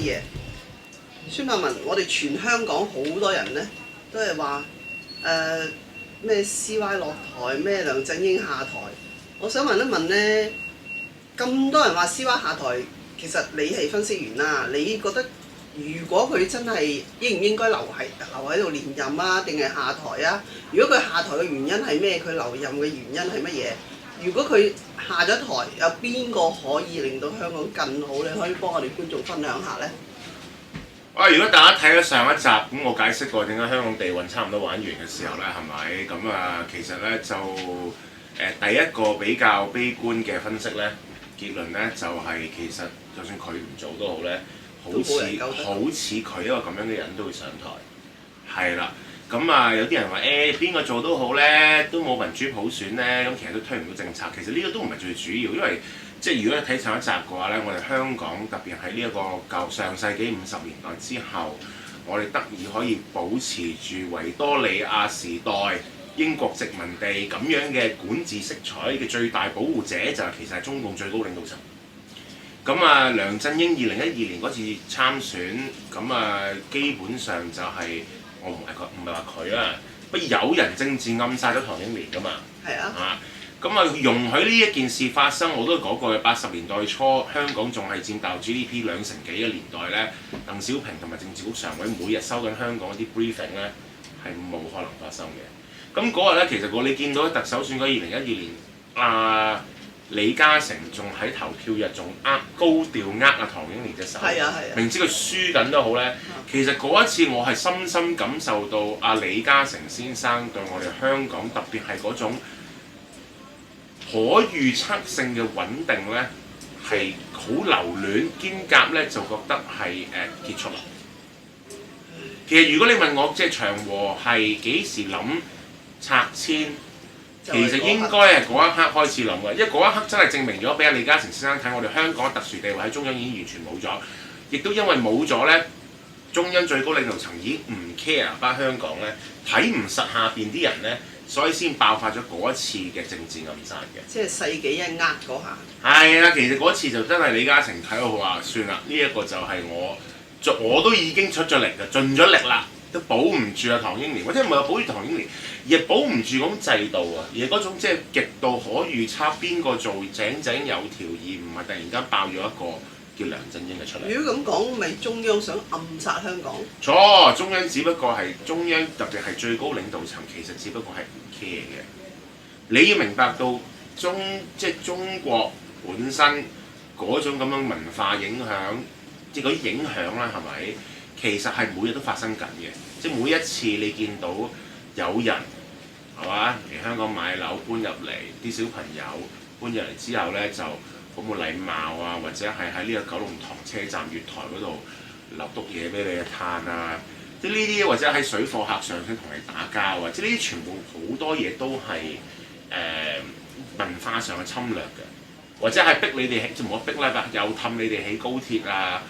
嘢。孫柏文，我哋全香港好多人咧都係話咩 CY 落台，咩梁振英下台。我想問一問咧，咁多人話 CY 下台，其實你係分析員啦，你覺得如果佢真係應唔應該留喺度連任啊，定係下台啊？如果佢下台嘅原因係咩？佢留任嘅原因係乜嘢？如果佢下咗台，有邊個可以令到香港更好？你可以幫我哋觀眾分享下呢？如果大家睇咗上一集，咁我解釋過點解香港地運差唔多玩完嘅時候咧，係咪？咁其實咧就第一個比較悲觀嘅分析咧，結論咧就係其實就算佢唔做都好咧，好似佢一個咁樣嘅人都會上台，係啦。咁有啲人話邊個做都好咧，都冇民主普選咧，咁其實都推唔到政策。其實呢個都唔係最主要，因為即係如果你睇上一集嘅話咧，我哋香港特別喺呢一個上世紀50年代之後，我哋得以可以保持住維多利亞時代英國殖民地咁樣嘅管治色彩嘅最大保護者，就其實係中共最高領導層。咁梁振英2012年嗰次參選，咁基本上就係、我唔係話佢啊，不過有人政治暗殺咗唐英年㗎嘛。係啊。容許呢一件事發生，我都講過嘅。80年代初，香港仲係佔大陸 GDP 2成幾嘅年代咧，鄧小平同埋政治局常委每日收緊香港嗰啲 briefing 咧，係冇可能發生嘅。咁嗰日咧，其實你見到特首選舉2012年，李嘉誠仲喺投票日仲高調唐英年隻手，明知佢輸緊都好咧。其實嗰一次我係深深感受到李嘉誠先生對我哋香港特別係嗰種可預測性嘅穩定咧，係好留戀兼夾咧，就覺得係結束啦。其實如果你問我即係長和係幾時諗拆遷？其實應該係嗰一刻開始諗嘅，因為嗰一刻真係證明咗俾李嘉誠先生睇，我哋香港嘅特殊地位喺中央已經完全冇咗，亦都因為冇咗咧，中央最高領導層已經唔 care 翻香港咧，睇唔實下邊啲人咧，所以先爆發咗嗰一次嘅政治暗殺嘅。即係世紀一握嗰下。係啊，其實嗰次就真係李嘉誠睇到話算啦，呢一個就係我都已經出咗力嘅，盡咗力啦。都保唔住唐英年，或者唔係話保住唐英年，而係保唔住嗰種制度啊，而係嗰種即係極度可預測邊個做井井有條，而唔係突然間爆咗一個叫梁振英嘅出嚟。如果咁講，咪中央想暗殺香港？錯，中央只不過係中央特別係最高領導層，其實只不過係唔 care 嘅。你要明白到即係中國本身嗰種咁樣文化影響，即係嗰啲影響啦，係咪？其實係每日都發生緊嘅，即係每一次你見到有人係嘛嚟香港買樓搬入嚟，啲小朋友搬入嚟之後咧就好冇禮貌啊，或者係喺呢個九龍塘車站月台嗰度留篤嘢俾你嘆啊，即係呢啲或者喺水貨客上想同你打交啊，即係呢啲全部好多嘢都係文化上嘅侵略嘅，或者係逼你哋即係冇得逼啦，又氹你哋起高鐵啊。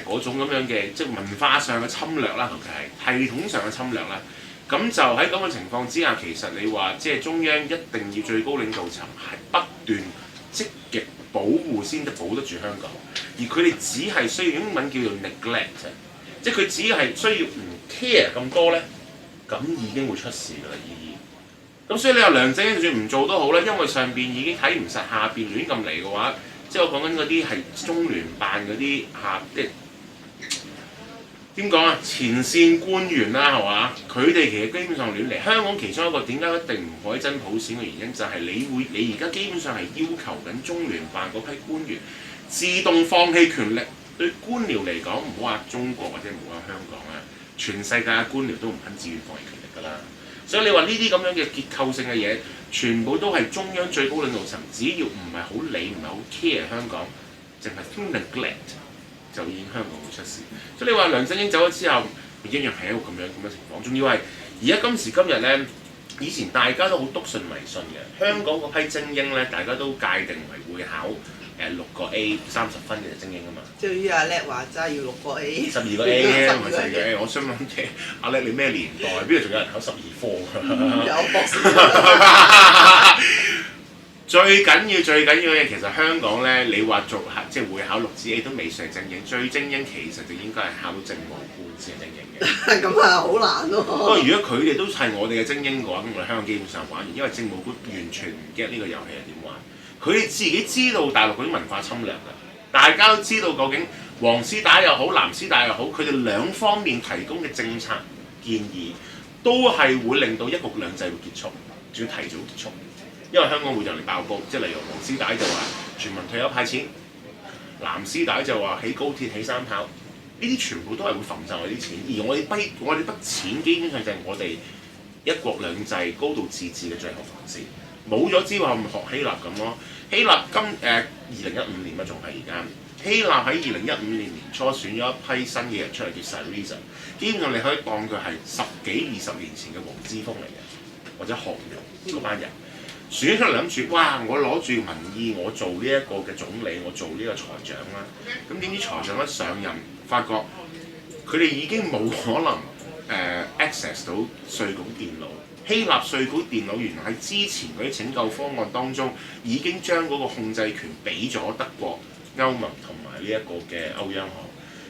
嗰種咁樣嘅即係文化上嘅侵略啦，同埋係系統上嘅侵略啦。咁就喺咁嘅情況之下，其實你話即係中央一定要最高領導層係不斷積極保護先得保得住香港，而佢哋只係需要英文叫做 neglect， 即係佢只係需要唔 care 咁多咧，咁已經會出事㗎啦，咁所以你話梁振英就算唔做都好啦，因為上邊已經睇唔實下邊亂咁嚟嘅話。即係我講緊嗰啲係中聯辦嗰啲即係點講啊？前線官員啦，係嘛？佢哋其實基本上亂嚟。香港其中一個點解一定唔可以真普選嘅原因，就係你而家基本上係要求緊中聯辦嗰批官員自動放棄權力。對官僚嚟講，唔好話中國或者唔好話香港啊，全世界嘅官僚都唔肯自願放棄權力㗎啦。所以你話呢啲咁樣嘅結構性嘅嘢，全部都係中央最高領導層，只要唔係好理、唔係好 care 香港，淨係 neglect 就已經香港會出事。所以你話梁振英走咗之後，一樣係一個咁樣情況。仲要係而家今時今日咧，以前大家都好篤信迷信嘅，香港嗰批精英咧，大家都界定為會考6個 A 30分嘅精英啊嘛。即係阿叻話齋要6個 A。12個 A 啫，唔係12個 A。我想問嘅阿叻，你咩年代？邊度仲有人考12科㗎？有博士。最緊要嘅，其實香港咧，你話做即係會考六子 A 都未算精英，最精英其實就應該係考到政務官先係精英嘅。咁啊，好難喎。不過如果佢哋都係我哋嘅精英嘅話，咁我哋香港基本上玩完，因為政務官完全唔 get 呢個遊戲係點玩。佢哋自己知道大陸嗰啲文化侵略㗎，大家都知道究竟黃絲帶又好，藍絲帶又好，佢哋兩方面提供嘅政策建議都係會令到一國兩制會結束，仲要提早結束。因為香港會就嚟爆煲，即係例如黃絲帶就話全民退休派錢，藍絲帶就話起高鐵起三跑，呢啲全部都係會揈晒我啲錢，而我哋筆錢基本上就係我哋一國兩制高度自治嘅最後防線。冇咗之後，咪學希臘咁咯。希臘2015年啊，仲係而家。希臘喺2015年年初選咗一批新嘅人出嚟叫 Syriza， 基本上你可以當佢係10幾20年前嘅黃之鋒嚟嘅，或者韓融嗰班人。選出嚟諗住，哇！我攞住民意，我做呢一個嘅總理，我做呢個財長啦。咁點知財長一上任，發覺佢哋已經冇可能access 到稅局電腦。希臘稅局電腦原來喺之前嗰啲拯救方案當中，已經將嗰個控制權俾咗德國、歐盟同埋呢一個嘅歐央行。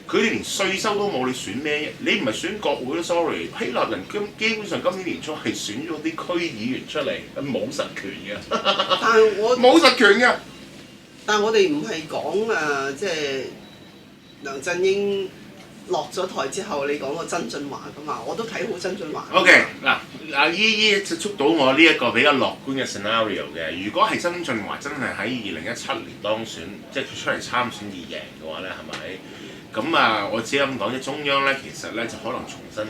佢哋連稅收都冇，你選咩？你唔係選國會咯 ，sorry。希臘人基本上今年年初係選咗啲區議員出嚟，冇實權嘅。但係我冇實權嘅。但係我哋唔係講即係梁振英落咗台之後，你講個曾俊華噶嘛？我都睇好曾俊華。OK 嗱，阿姨姨就捉到我呢一個比較樂觀嘅 scenario 嘅。如果係曾俊華真係喺2017年當選，即係佢出嚟參選而贏嘅話咧，係咪？咁我只係咁講啫。中央咧其實咧就可能重新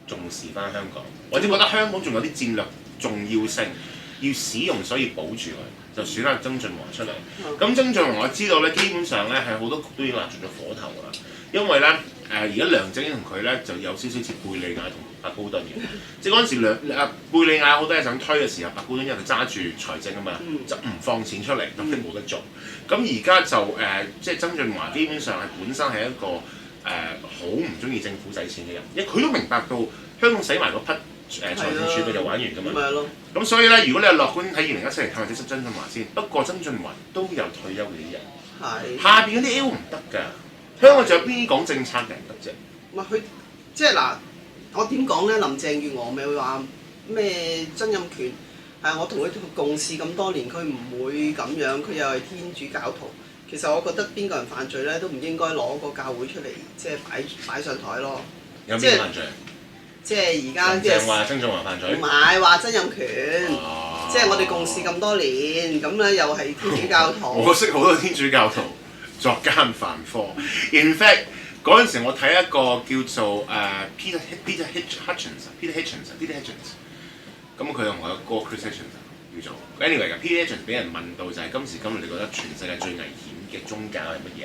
重視翻香港，或者覺得香港仲有啲戰略重要性要使用，所以保住佢，就選下曾俊華出嚟。咁曾俊華我知道咧，基本上咧係好多局都已經立住咗火頭㗎啦。因為咧而家梁振英同佢咧就有少少似貝利亞同白高敦嘅，即係嗰陣時貝利亞好多嘢想推嘅時候，白高敦因為佢揸住財政啊嘛，就唔放錢出嚟，咁佢冇得做。咁而家就即係曾俊華基本上係本身係一個好唔中意政府使錢嘅人，因為佢都明白到香港使埋嗰筆財政儲備就玩完㗎嘛。咁所以咧，如果你係樂觀喺2017年睇或者曾俊華先，不過曾俊華都有退休嘅啲人，下邊嗰啲 L 唔得㗎。香港仲有邊啲講政策嘅人得啫？唔係佢即係嗱，我點講咧？林鄭月娥咪會話咩曾蔭權我同佢共事咁多年，佢唔會咁樣，佢又係天主教徒。其實我覺得邊個人犯罪咧，都唔應該攞個教會出嚟即係擺上台咯。有邊個犯罪？即係而家林鄭話曾俊華犯罪？唔係話曾蔭權，即係我哋共事咁多年，咁咧又係天主教徒。我識好多天主教徒。作奸犯科。In fact，嗰陣時我睇一個叫做Peter Hitchens，咁佢同我個哥 Chris Hitchens 叫做 anyway 嘅 Peter Hitchens 俾人問到就係今時今日你覺得全世界最危險嘅宗教係乜嘢？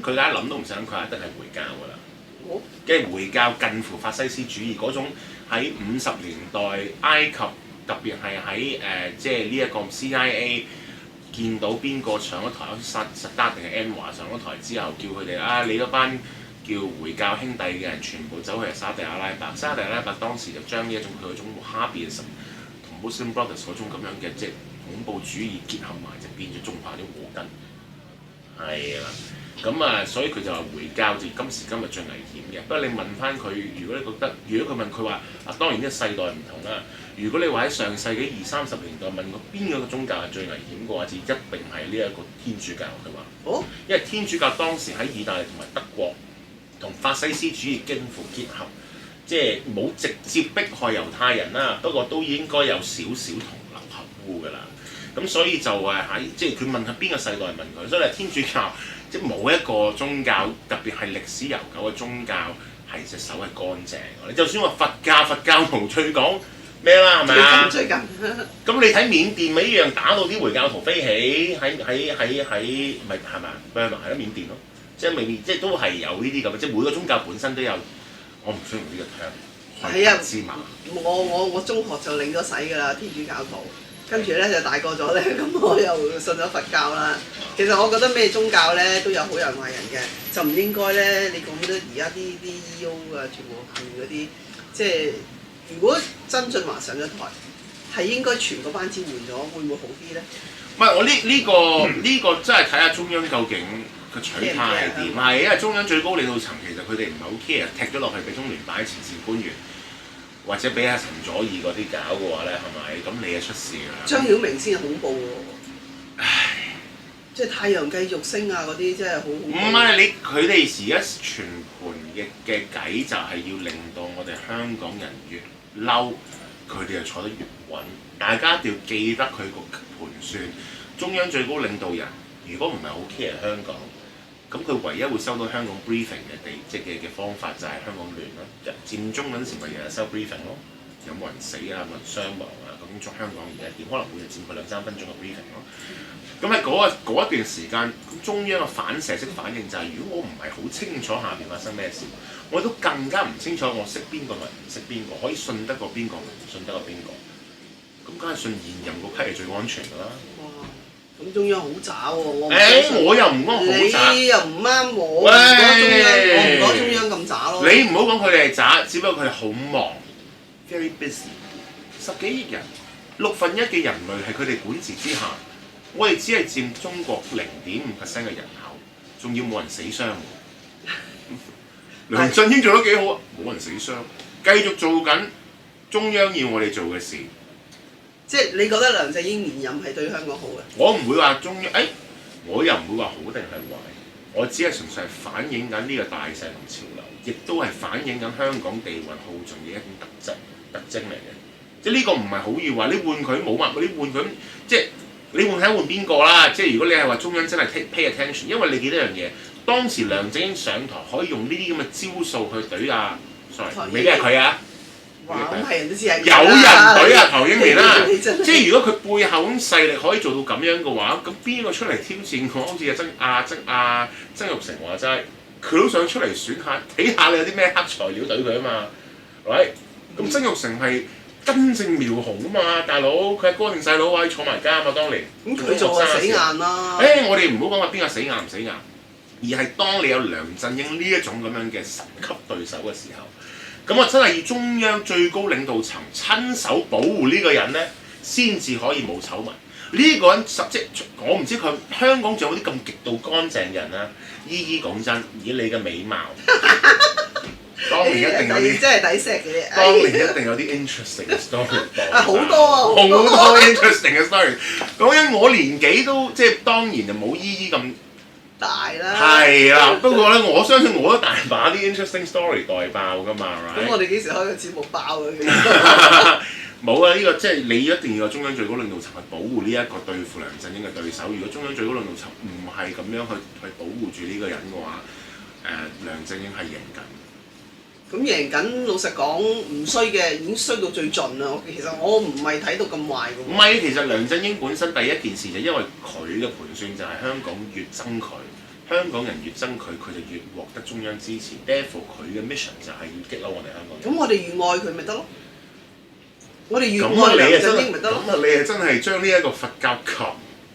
咁佢大家諗都唔使諗，佢一定係回教㗎啦。跟住回教近乎法西斯主義嗰種喺50年代埃及，特別係喺即係呢一個 CIA。見到邊個上咗台，實達定係安華上咗台之後，叫佢哋你嗰班叫回教兄弟嘅人全部走去沙地阿拉伯。沙地阿拉伯當時就將呢一種佢嗰種 Wahhabism 同 Muslim Brothers 嗰種咁樣嘅即係恐怖主義結合埋，就變咗種下啲禍根。係啦，咁所以佢就話回教就今時今日最危險嘅。不過你問翻佢，如果佢問佢話當然呢個世代唔同啦。如果你話喺上世紀20-30年代問過邊個宗教係最危險嘅話，就一定係呢一個天主教。佢話，因為天主教當時喺意大利同埋德國同法西斯主義幾乎結合，即係冇直接迫害猶太人啦，不過都應該有少少同流合污㗎啦。咁所以就即係佢問下邊個世代問佢，所以天主教即係冇一個宗教，特別係歷史悠久嘅宗教係隻手係乾淨嘅。你就算話佛教無趣講。咩啦，係咪啊？最近咁你睇緬甸咪一樣打到啲回教徒飛起，喺咪係咪啊？係咯，緬甸咯，即係即係都係有呢啲咁嘅，即係每個宗教本身都有。我唔需要用呢個 term。係啊，芝麻。我中學就領咗洗㗎啦，天主教徒。跟住咧就大個咗咧，咁我又信咗佛教啦。其實我覺得咩宗教咧都有好人壞人嘅，就唔應該咧。你講得而家啲 EO 全部行嗰啲即係。如果曾俊華上咗台，係應該全個班子換咗，會唔會好啲咧？唔係我呢個真係睇下中央究竟個取態係點，係因為中央最高領導層其實佢哋唔係好 care，踢咗落去俾中聯辦前線官員或者俾阿陳佐洱嗰啲搞嘅話咧，係咪？咁你就出事啦。張曉明先係恐怖喎，唉，即係太陽繼續升啊嗰啲，真係好恐怖。唔係佢哋而家全盤嘅計就係要令到我哋香港人越嬲，佢哋就坐得越穩。大家一定要記得佢個盤算。中央最高領導人如果唔係好 care 香港，咁佢唯一會收到香港 briefing 嘅方法就係香港亂咯。佔中嗰陣時咪日日收 briefing 咯，有冇人死啊，有冇人傷亡啊，究竟香港而家點？可能每日佔佢2-3分鐘嘅 briefing 咯。咁喺嗰一段時間，中央嘅反射式反應就係、如果我唔係好清楚下邊發生咩事，我都更加唔清楚我識邊個咪唔識邊個，可以信得過邊個咪唔信得過邊個。咁梗係信現任嗰批係最安全㗎啦。哇！咁中央好渣喎，我又唔講好渣，你又唔啱我，我唔覺得中央咁渣咯。你唔好講佢哋係渣，只不過佢哋好忙 ，very busy。10幾億人，1/6嘅人類係佢哋管治之下。我哋只係佔中國0.5%嘅人口，仲要冇人死傷。梁振英做得幾好啊？冇人死傷，繼續做緊中央要我哋做嘅事。即係你覺得梁振英連任係對香港好嘅？我唔會話中央，我又唔會話好定係壞，我只係純粹係反映緊呢個大勢同潮流，亦都係反映緊香港地運好盡嘅一種特徵嚟嘅。即係呢個唔係好易話，你換佢冇乜，你換佢即係。你換睇換邊個啦？即係如果你係話中央真係 pay attention， 因為你記得一樣嘢，當時梁振英上台可以用呢啲咁嘅招數去懟啊 ，sorry， 未必係佢啊。哇！咁係人都知係有人懟啊唐英年啦。即係如果佢背後咁勢力可以做到咁樣嘅話，咁邊個出嚟挑戰我？好似曾鈺成話齋，佢都想出嚟選下，睇下你有啲咩黑材料懟佢啊嘛。喂，咁曾鈺成係根正苗紅啊嘛，大佬佢係哥定細佬位坐埋監啊嘛，當年。咁佢做係死硬啦。我哋唔好講話邊個死硬唔死硬，而係當你有梁振英呢一種咁樣嘅神級對手嘅時候，咁我真係要中央最高領導層親手保護呢個人咧，先至可以冇醜聞。呢個人即我唔知佢香港仲有啲咁極度乾淨人啊！依講真，以你嘅美貌。當年一定有啲，真係抵錫嘅。當年一定有啲 interesting 嘅 story。好多啊！好多 interesting 嘅 story。講緊我年紀都即係當然就冇依咁大啦。係啦，不過咧，我相信我都大把啲 interesting story 代爆㗎嘛，係咪？咁我哋幾時開個節目爆佢？冇啊！呢個即係你一定要有中央最高領導層去保護呢一個對付梁振英嘅對手。如果中央最高領導層唔係咁樣去保護住呢個人嘅話，梁振英係贏緊。咁贏緊，老實講唔衰嘅，已經衰到最盡啦。其實我唔係睇到咁壞嘅。唔係，其實梁振英本身第一件事就因為佢嘅盤算就係香港越憎佢，香港人越憎佢，佢就越獲得中央支持。Therefore 佢嘅 mission 就係要激嬲我哋香港人。咁我哋越愛佢咪得咯？我哋越愛梁振英咪得咯？咁你係真係將呢一個佛教及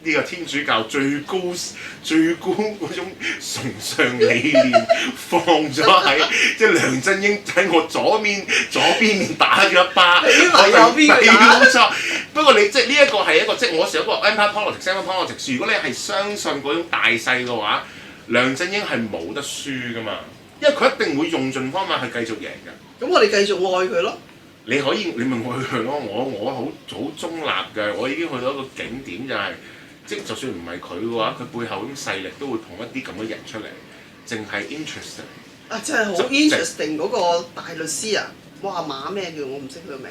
呢個天主教最高嗰種崇尚理念放咗喺即係梁振英喺我左邊打咗一巴，右邊打。冇錯。不過你即係呢一個係一個即係我成日講 empire politics，empire politics。如果你係相信嗰種大勢嘅話，梁振英係冇得輸噶嘛，因為佢一定會用盡方法去繼續贏㗎。咁我哋繼續愛佢咯。你咪愛佢咯，我好中立嘅，我已經去到一個景點就係、即係就算唔係佢嘅話，佢背後啲勢力都會捧一啲咁嘅人出嚟，淨係 interesting。啊，真係好 interesting 嗰個大律師啊！哇，馬咩叫我唔識佢個名，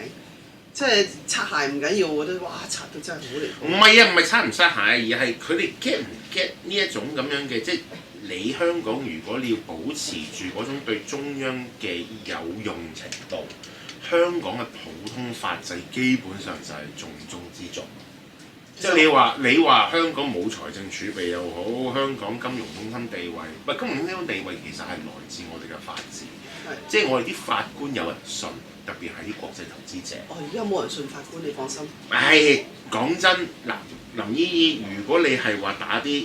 即係擦鞋唔緊要，我覺得哇擦到真係好離譜。唔係啊，唔係擦唔擦鞋，而係佢哋 get 唔 get 呢一種咁樣嘅，即係你香港如果你要保持住嗰種對中央嘅有用程度。香港嘅普通法制基本上就係重中之重，即係你話香港冇財政儲備又好，香港金融中心地位，唔係金融中心地位其實係來自我哋嘅法治，即係我哋啲法官有人信，特別係啲國際投資者。而家冇人信法官，你放心。講真嗱，林姨姨，如果你係話打啲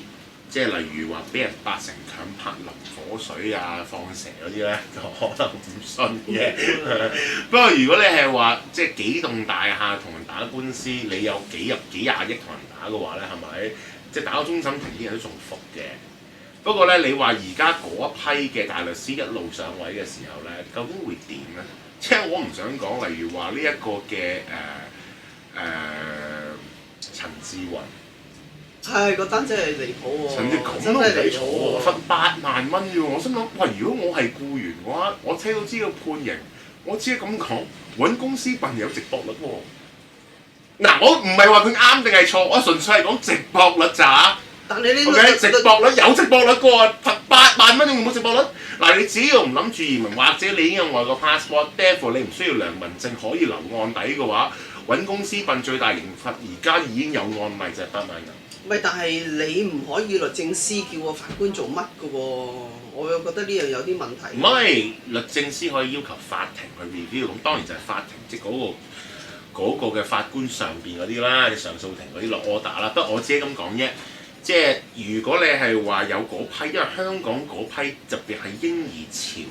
即係例如話俾人八成強拍淋火水啊、放蛇嗰啲咧，就可能唔信嘅。不過如果你係話即係幾棟大廈同人打官司，你有幾廿億同人打嘅話咧，係咪？即係打到終審庭啲人都仲服嘅。不過咧，你話而家嗰一批嘅大律師一路上位嘅時候咧，究竟會點咧？即係我唔想講，例如話呢一個嘅陳志雲。係個單真係離譜喎！甚至咁都唔使坐喎，罰8萬蚊啫喎！我心諗，喂，如果我係僱員嘅話，我聽到知道判刑，我只係咁講，揾公司辦有直播率喎。嗱，我唔係話佢啱定係錯，我純粹係講直播率咋。但你呢個 OK， 直播率有直播率嘅喎，罰8萬蚊仲冇直播率？嗱，你只要唔諗住移民，或者你已經有外國 passport，therefore 你唔需要良民證可以留案底嘅話，揾公司辦最大刑罰，而家已經有案例就係8萬人。喂，但係你唔可以律政司叫個法官做乜嘅喎？我又覺得呢樣有啲問題。唔係，律政司可以要求法庭去 review，咁當然就係法庭即係嗰個嘅法官上邊嗰啲啦，你上訴庭嗰啲落 order 啦。不過我自己咁講啫，即係如果你係話有嗰批，因為香港嗰批特別係嬰兒潮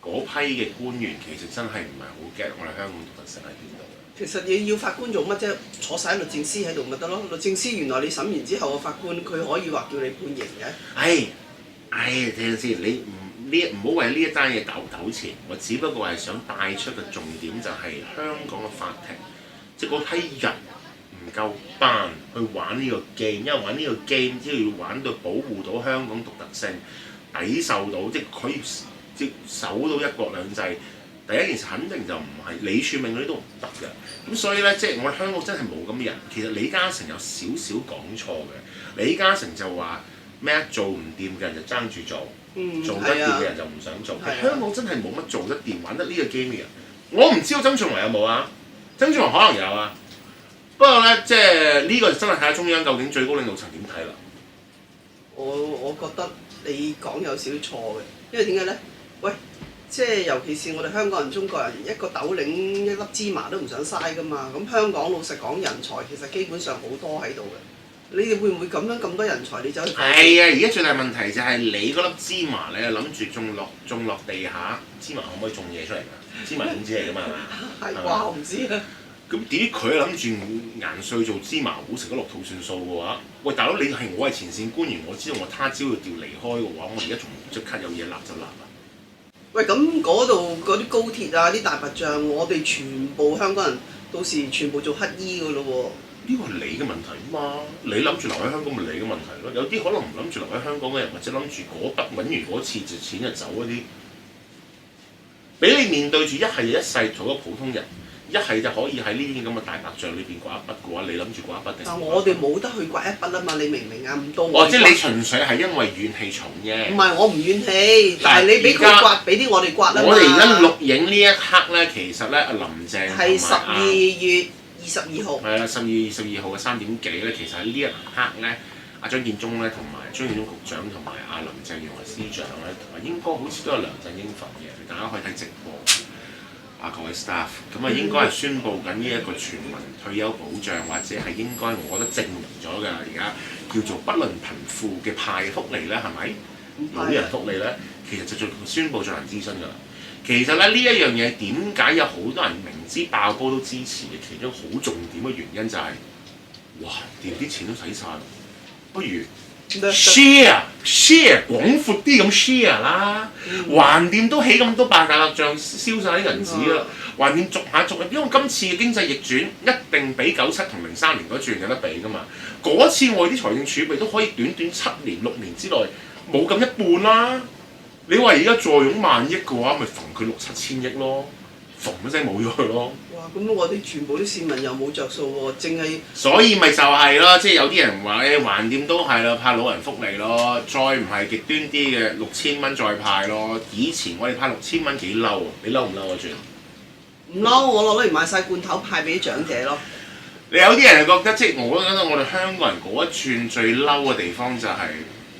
嗰批嘅官員，其實真係唔係好 get 我哋香港獨特性喺邊度。其實你要法官做乜啫？坐晒律政司喺度咪得咯？律政司原來你審完之後，個法官佢可以話叫你判刑嘅。聽先，你唔好為呢一單嘢糾纏。我只不過係想帶出嘅重點就係香港嘅法庭，即係嗰批人唔夠班去玩呢個 game，因為玩呢個 game 只要玩到保護到香港獨特性，抵受到即係可以即守到一國兩制。第一件事肯定就唔係李柱銘嗰啲都唔得嘅，咁所以咧，即係我哋香港真係冇咁嘅人。其實李嘉誠有少少講錯嘅，李嘉誠就話咩做唔掂嘅人就爭住做，做得掂嘅人就唔想做。香港真係冇乜做得掂玩得呢個 game 嘅人。我唔知道曾俊華有冇啊？曾俊華可能有啊，不過咧，即係呢個真係睇下中央究竟最高領導層點睇啦。我覺得你講有少少錯嘅，因為點解咧？喂！即係尤其是我哋香港人、中國人一個斗零一粒芝麻都唔想嘥噶嘛。咁香港老實講，人才其實基本上好多喺度嘅。你哋會唔會咁樣咁多人才？你走去係啊！而家最大問題就係你嗰粒芝麻，你係諗住種落地下，芝麻可唔可以種嘢出嚟㗎？芝麻種子嚟㗎嘛，係嘛？係啩？我唔知啊。咁點佢諗住研碎做芝麻糊食得落肚算數嘅話，喂大佬我係前線官員，我知道我他朝要調離開嘅話，我而家仲唔即刻有嘢立就立啊！喂，咁嗰度嗰啲高鐵啊、啲大白象，我哋全部香港人到時全部做乞衣㗎咯喎！呢個係你嘅問題嘛，你諗住留喺香港咪你嘅問題咯。有啲可能唔諗住留喺香港嘅人，或者諗住嗰筆揾完嗰次就錢就走嗰啲，俾你面對住一係一世做一個普通人，一係就可以喺呢啲咁嘅大白象裏邊刮一筆嘅話，你諗住刮一筆定？但我哋冇得去刮一筆啊嘛！你明唔明啊？唔到我。即係你純粹係因為怨氣重啫。唔係我唔怨氣，但係你俾佢刮，俾啲我哋刮啊嘛！我哋而家錄影呢一刻咧，其實咧阿林鄭係12月22號。係啦，12月22號嘅3點幾咧，其實喺呢一刻咧，阿張建宗咧同埋張建宗局長同埋阿林鄭月娥司長咧，同埋應該好似都有梁振英份嘅，大家可以睇直播。各位 staff， 咁應該係宣布緊呢一個全民退休保障，或者係應該我覺得證明咗㗎，而家叫做不論貧富嘅派福利咧，係咪？老人福利咧，其實就宣布進行諮詢㗎啦。其實咧呢一樣嘢點解有好多人明知爆煲都支持嘅？其中好重點嘅原因就係、哇，掂啲錢都使晒，不如 share 廣闊啲咁 share 啦，橫掂都起咁多大白象，燒晒啲銀紙啦，橫掂逐下，因為今次嘅經濟逆轉一定比97同03年嗰轉有得比㗎嘛。嗰次我哋啲財政儲備都可以短短7年6年之內冇咁一半啦。你話而家坐擁萬億嘅話，咪逢佢6、7千億咯，逢一聲冇咗佢咯。哇！咁我哋全部啲市民又冇着數喎，淨係所以咪就係咯，即係有啲人話橫掂都係啦，派老人福利咯，再唔係極端啲嘅6000蚊再派咯。以前我哋派6000蚊幾嬲，你嬲唔嬲啊？轉唔嬲，我攞嚟買晒罐頭派俾長者咯。你有啲人係覺得，即係我覺得我哋香港人嗰一轉最嬲嘅地方就係、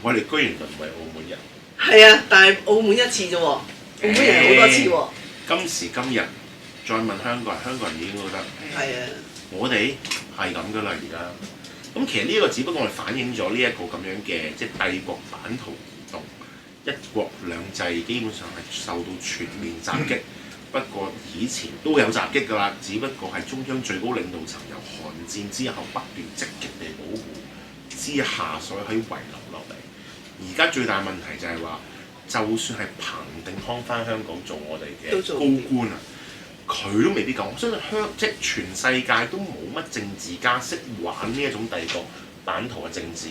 我哋居然淪為澳門人。係啊，但係澳門一次啫喎，澳門人好多次喎。今時今日再問香港人已經覺得係啊，我哋係咁噶啦，而家咁其實呢個只不過係反映咗呢一個咁樣嘅即係帝國版圖移動，一國兩制基本上係受到全面襲擊。不過以前都有襲擊㗎啦，只不過係中央最高領導層由韓戰之後不斷積極地保護之下，所以可以遺留落嚟。而家最大問題就係話，就算係彭定康翻香港做我哋嘅高官啊，佢都未必夠。我相信即係全世界都冇乜政治家識玩呢一種帝國版圖嘅政治，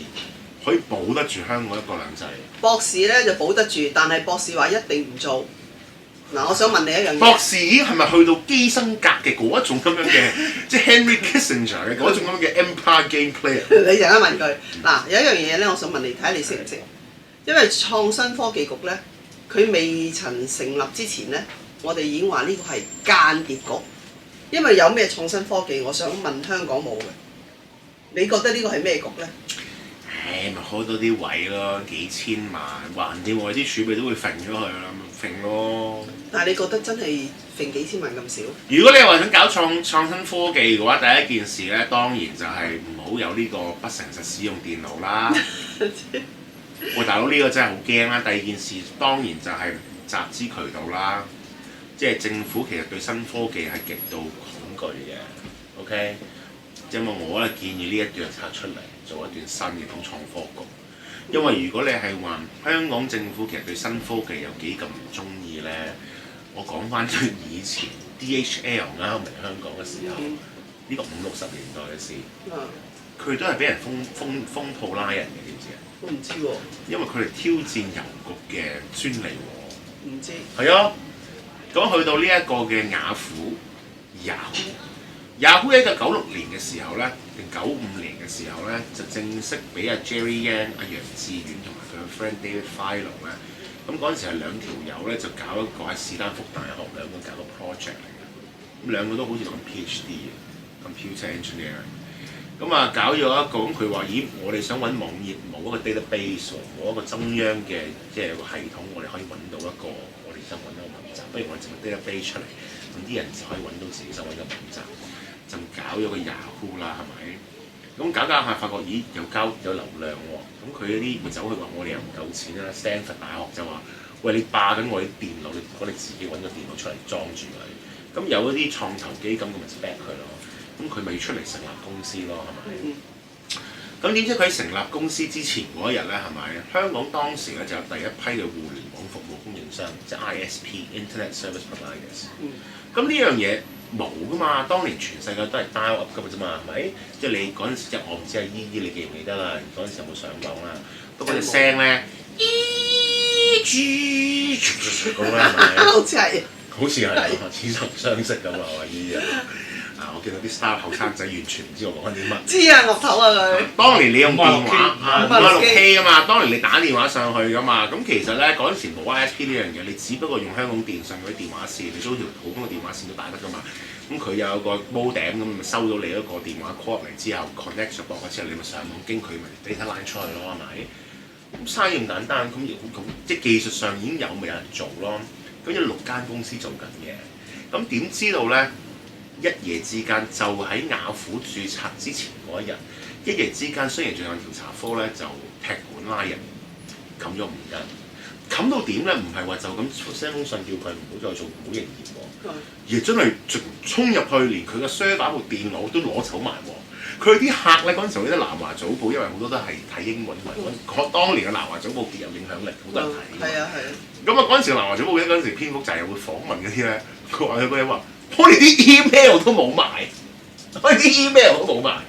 可以保得住香港一國兩制。博士咧就保得住，但係博士話一定唔做。嗱，我想問你一樣嘢。博士係咪去到基辛格嘅嗰一種咁樣嘅，即係 Henry Kissinger 嘅嗰種咁樣嘅 Empire Game Player？你陣間問佢。嗱，有一樣嘢咧，我想問你，睇下你識唔識？因為創新科技局咧，佢未曾成立之前咧，我哋已經話呢個係間諜局。因為有咩創新科技，我想問香港冇嘅。你覺得呢個係咩局咧？咪開多啲位咯，幾千萬，橫掂我哋啲儲備都會揈咗佢啦，咪揈咯。但係你覺得真係揈幾千萬咁少？如果你話想搞創新科技嘅話，第一件事咧，當然就係唔好有呢個不誠實使用電腦啦。喂，大佬呢個真係好驚啦！第二件事當然就係集資渠道啦，即係政府其實對新科技係極度恐懼嘅。OK，因為我咧建議呢一樣拆出嚟。做一段新嘅咁創科局，因為如果你係話香港政府其實對新科技有幾咁唔中意咧，我講翻出以前 DHL 啱嚟香港嘅時候，呢個50、60年代嘅事，佢都係俾人封鋪拉人嘅，知唔知啊？我唔知喎。因為佢哋挑戰郵局嘅專利喎。唔知。係啊，咁去到呢一個嘅雅虎 Yahoo 喺1996年嘅時候咧，定95年嘅時候咧，就正式俾阿 Jerry Yang、阿楊致遠同埋佢嘅 friend David Filo 咧，咁嗰陣時係兩條友咧就搞一個喺史丹福大學兩個搞個 project 嚟嘅，咁兩個都好似讀緊 PhD 嘅 computer engineer， 咁啊搞咗一個，咁佢話：咦，我哋想揾網頁冇一個 database 喎，冇一個中央嘅即係個系統，我哋可以揾到一個我哋想揾到嘅網站，不如我哋整個 database 出嚟，咁啲人就可以揾到自己想揾嘅網站。就搞咗個 Yahoo 啦，係咪？咁搞下發覺，咦，有流量喎、哦。咁佢啲咪走去話我哋又唔夠錢啦。Stanford 大學就話：喂，你霸緊我啲電腦，我哋自己揾個電腦出嚟裝住佢。咁有一啲創投基金咁咪 spec 佢咯。咁佢咪出嚟成立公司咯，係咪？咁點知佢喺成立公司之前嗰一日咧，係咪？香港當時咧就有第一批嘅互聯網服務供應商，即係 ISP（Internet Service Providers）。咁呢樣嘢冇噶嘛，當年全世界都係 dial up 噶嘛啫嘛，係咪？即係你嗰陣時，即係我唔知阿姨姨你記唔記得啦？嗰陣時有冇上網啦？不過隻聲咧咁咧係咪？好似係，好似係，似曾相識咁啊！阿姨啊，我見到啲 star 後生仔完全唔知我講緊啲乜。知啊，岌頭啊佢。當年你用電話556K 啊嘛，當年你打電話上去噶嘛，咁其實咧嗰陣時冇 ISP 呢樣嘢，你只不過用香港電信嗰啲電話線，你租條普通嘅電話線都打得噶嘛。咁佢有個 modem 咁，咪收到你一個電話 call 嚟之後 connect 咗駁咗之後，你咪上網經佢咪 data line 出去咯，係咪？咁生意咁簡單，咁即係技術上已經有咪有人做咯。咁有6間公司做緊嘅，咁點知道咧？一夜之間就喺雅虎註冊之前嗰一日，一夜之間商業罪案調查科咧就踢館拉人，冚咗5間，冚到點咧？唔係話就咁 send 封信叫佢唔好再做，唔好營業喎，而真係衝入去，連佢嘅 server 部電腦都攞走埋喎。佢啲客咧嗰陣時，我記得南華早報，因為好多都係睇英文為當年嘅南華早報極有影響力，好多人睇。係啊係啊。咁啊嗰陣時南華早報咧嗰陣時篇幅就係會訪問嗰啲咧，佢話有個人話。我哋啲 email 都冇埋，我哋啲 email 都冇埋。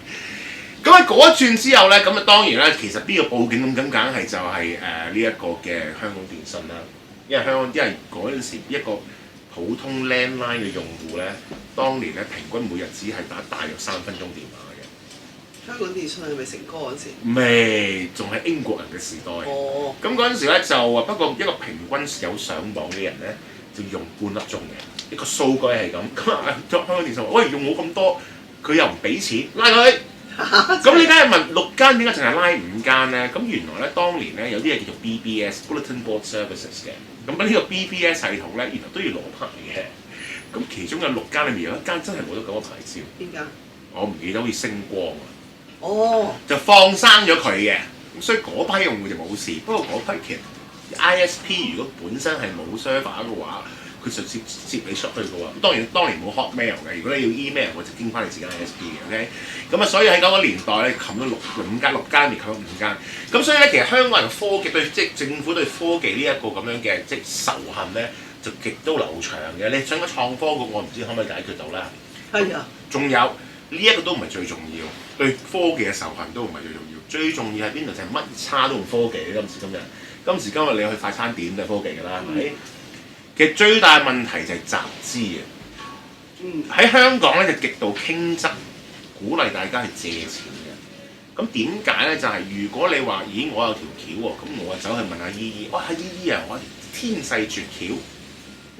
咁喺嗰一轉之後咧，咁啊當然啦，其實邊個報警咁梗係就係呢一個嘅香港電信啦。因為嗰陣時一個普通 landline 嘅用戶咧，當年咧平均每日只係打大約3分鐘電話嘅。香港電信係咪成哥嗰陣時？未，仲係英國人嘅時代。哦。咁嗰陣時咧就不過一個平均有上網嘅人咧，就用半粒鐘嘅。一個數據係咁，咁啊香港電信話：喂，用我咁多，佢又唔俾錢，拉佢。咁你梗係問6間點解淨係拉5間咧？咁原來咧當年咧有啲嘢叫做 BBS（Bulletin Board Services） 嘅，咁呢個 BBS 系統咧原來都要攞牌嘅。咁其中有6間裏面有1間真係攞咗9個牌照。邊間？我唔記得，好似星光啊。哦，就放生咗佢嘅，咁所以嗰批用戶就冇事。不過嗰批其實 ISP 如果本身係冇 server 嘅話，佢就接你出去嘅喎。當年冇 Hotmail 嘅，如果你要 email，我就經翻你自己 ISP 嘅 ，OK。咁啊，所以喺嗰個年代咧，冚咗六間，連冚咗5間。咁所以咧，其實香港人科技對即係政府對科技呢一個咁樣嘅即係仇恨咧，就極都流長嘅。你想個創科局，我唔知可唔可以解決到啦。係啊。仲有呢一個都唔係最重要，對科技嘅仇恨都唔係最重要。最重要係邊度？就係乜叉都用科技。今時今日你去快餐店都係科技㗎啦，係咪？其實最大問題就係集資啊！喺香港咧就極度傾側，鼓勵大家去借錢嘅。咁點解咧？就係、如果你話，咦，我有條橋喎，咁我走去問下姨姨，哇，姨姨啊，我天世絕橋，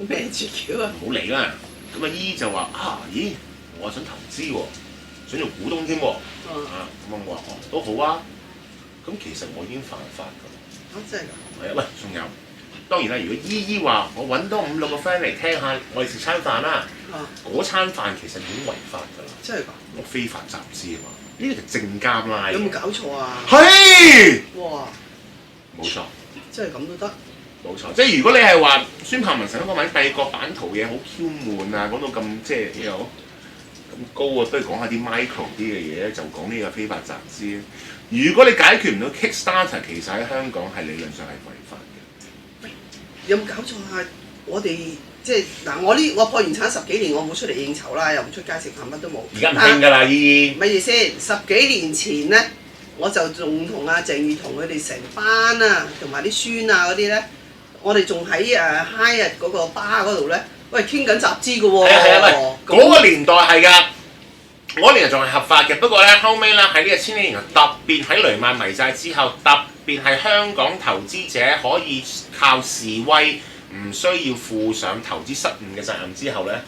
咩絕橋啊？唔好理啦。咁啊，姨姨就話咦，我想投資喎，想做股東添喎。咁我話都好啊。咁其實我已經犯法㗎。真係㗎？係啊，喂，仲有。當然啦，如果姨姨話我揾多5、6個 friend 嚟聽下，我哋食餐飯啦，嗰餐飯其實已經違法㗎啦。真係㗎？我非法集資啊嘛，呢啲就證監啦。有冇搞錯啊？係。哇！冇錯。真係咁都得？冇錯，即係如果你係話孫柏文成日講第二個版圖嘢好 Q 悶啊，講到咁即係有咁高啊，不如講下啲 micro 啲嘅嘢咧，就講呢個非法集資。如果你解決唔到 Kickstarter，其實喺香港係理論上係違法嘅。有冇搞錯啊？我哋即係嗱，我破完產10幾年，我冇出嚟應酬啦，又唔出街食飯，乜都冇。而家唔興㗎啦，姨姨。咪住先，10幾年前咧，我就仲同阿鄭裕彤佢哋成班啊，同埋啲孫啊嗰啲咧，我哋仲喺Hyatt嗰個巴嗰度咧，喂傾緊集資㗎喎。係啊，喂，嗰個年代係㗎。嗰年仲係合法嘅，不過咧後尾咧喺呢個千禧年特別喺雷曼迷債之後，特別係香港投資者可以靠示威，唔需要負上投資失誤嘅責任之後咧，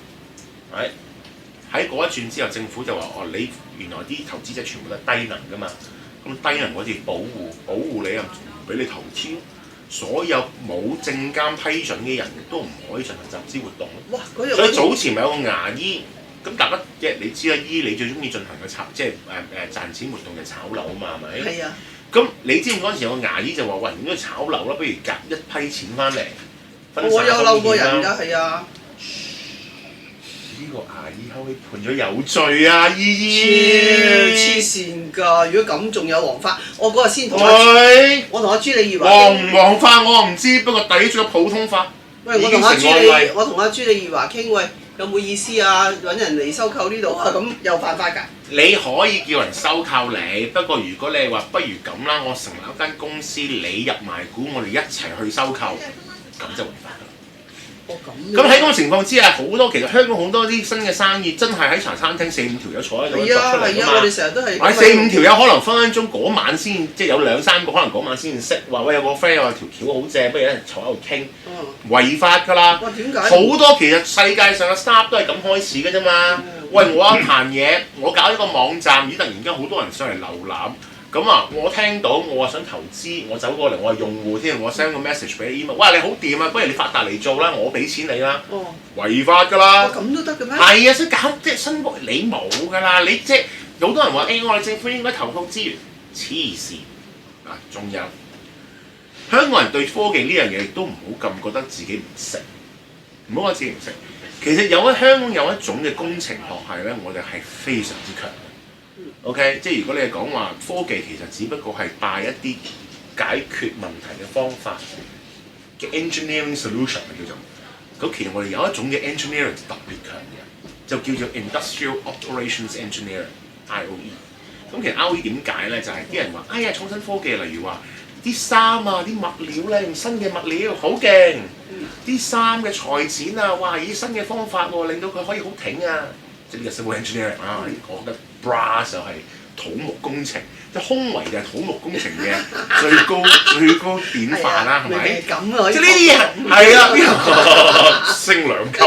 喺嗰一轉之後，政府就話你原來啲投資者全部都係低能㗎嘛，咁低能我哋保護你啊，唔俾你投資，所有冇證監批准嘅人都唔可以進行集資活動。哇！嗰日所以早前咪有個牙醫。咁大家即係你知啦，你最中意進行嘅即係賺錢活動就炒樓啊嘛，係咪？係啊。咁你知唔知嗰陣時有個牙醫就話：喂，應該炒樓啦，不如夾一批錢翻嚟。我有嬲過人㗎，係啊。呢個牙醫後尾判咗有罪啊，姨姨。黐線㗎！如果咁仲有黃花，我嗰日先同我同阿朱麗葉話黃唔黃花我唔知，不過抵咗普通法。喂，我同阿朱麗葉話傾，喂。有冇意思啊？揾人嚟收購呢度啊？咁又犯法㗎？你可以叫人收購你，不過如果你係話不如咁啦，我成立一間公司，你入埋股，我哋一齊去收購，咁就違法㗎啦。咁喺嗰個情況之下，好多其實香港好多啲新嘅生意真係喺茶餐廳4、5條友坐喺度作出嚟㗎嘛。我哋成日都係。或者4、5條友可能分分鐘嗰晚先，即係有2、3個可能嗰晚先識話喂有個 friend 話條橋好正，不如一齊坐喺度傾。違法㗎啦！哇，點解？好多其實世界上嘅 startup 都係咁開始㗎啫嘛。喂，我一壇嘢，我搞一個網站，突然間好多人上嚟瀏覽。咁啊，我聽到我話想投資，我走過嚟，我係用戶添，我 send 個 message 俾你 email，哇你好掂啊，不如你發達嚟做啦，我俾錢你啦，違法㗎啦。咁都得嘅咩？係啊，所以搞即係新國你冇㗎啦，你即係好多人話我哋政府應該投放資源，黐線啊！仲有香港人對科技呢樣嘢亦都唔好咁覺得自己唔識，唔好話自己唔識。其實香港有一種嘅工程學系咧，我哋係非常之強。OK， 即係如果你係講話科技其實只不過係帶一啲解決問題嘅方法嘅 engineering solution 叫做，咁其實我哋有一種嘅 engineering 特別強嘅，就叫做 industrial operations engineering（IOE）。咁其實 IOE 點解咧？就係啲人話，哎呀創新科技，例如話啲衫啊、啲物料咧用新嘅物料好勁，啲衫嘅裁剪啊，哇以新嘅方法喎，令到佢可以好挺啊！即係呢個 civil engineering 啊，我覺得 brass 就係土木工程，即係胸圍就係土木工程嘅最高典範啦，係咪？咁啊，即係呢啲嘢係啊，升2級，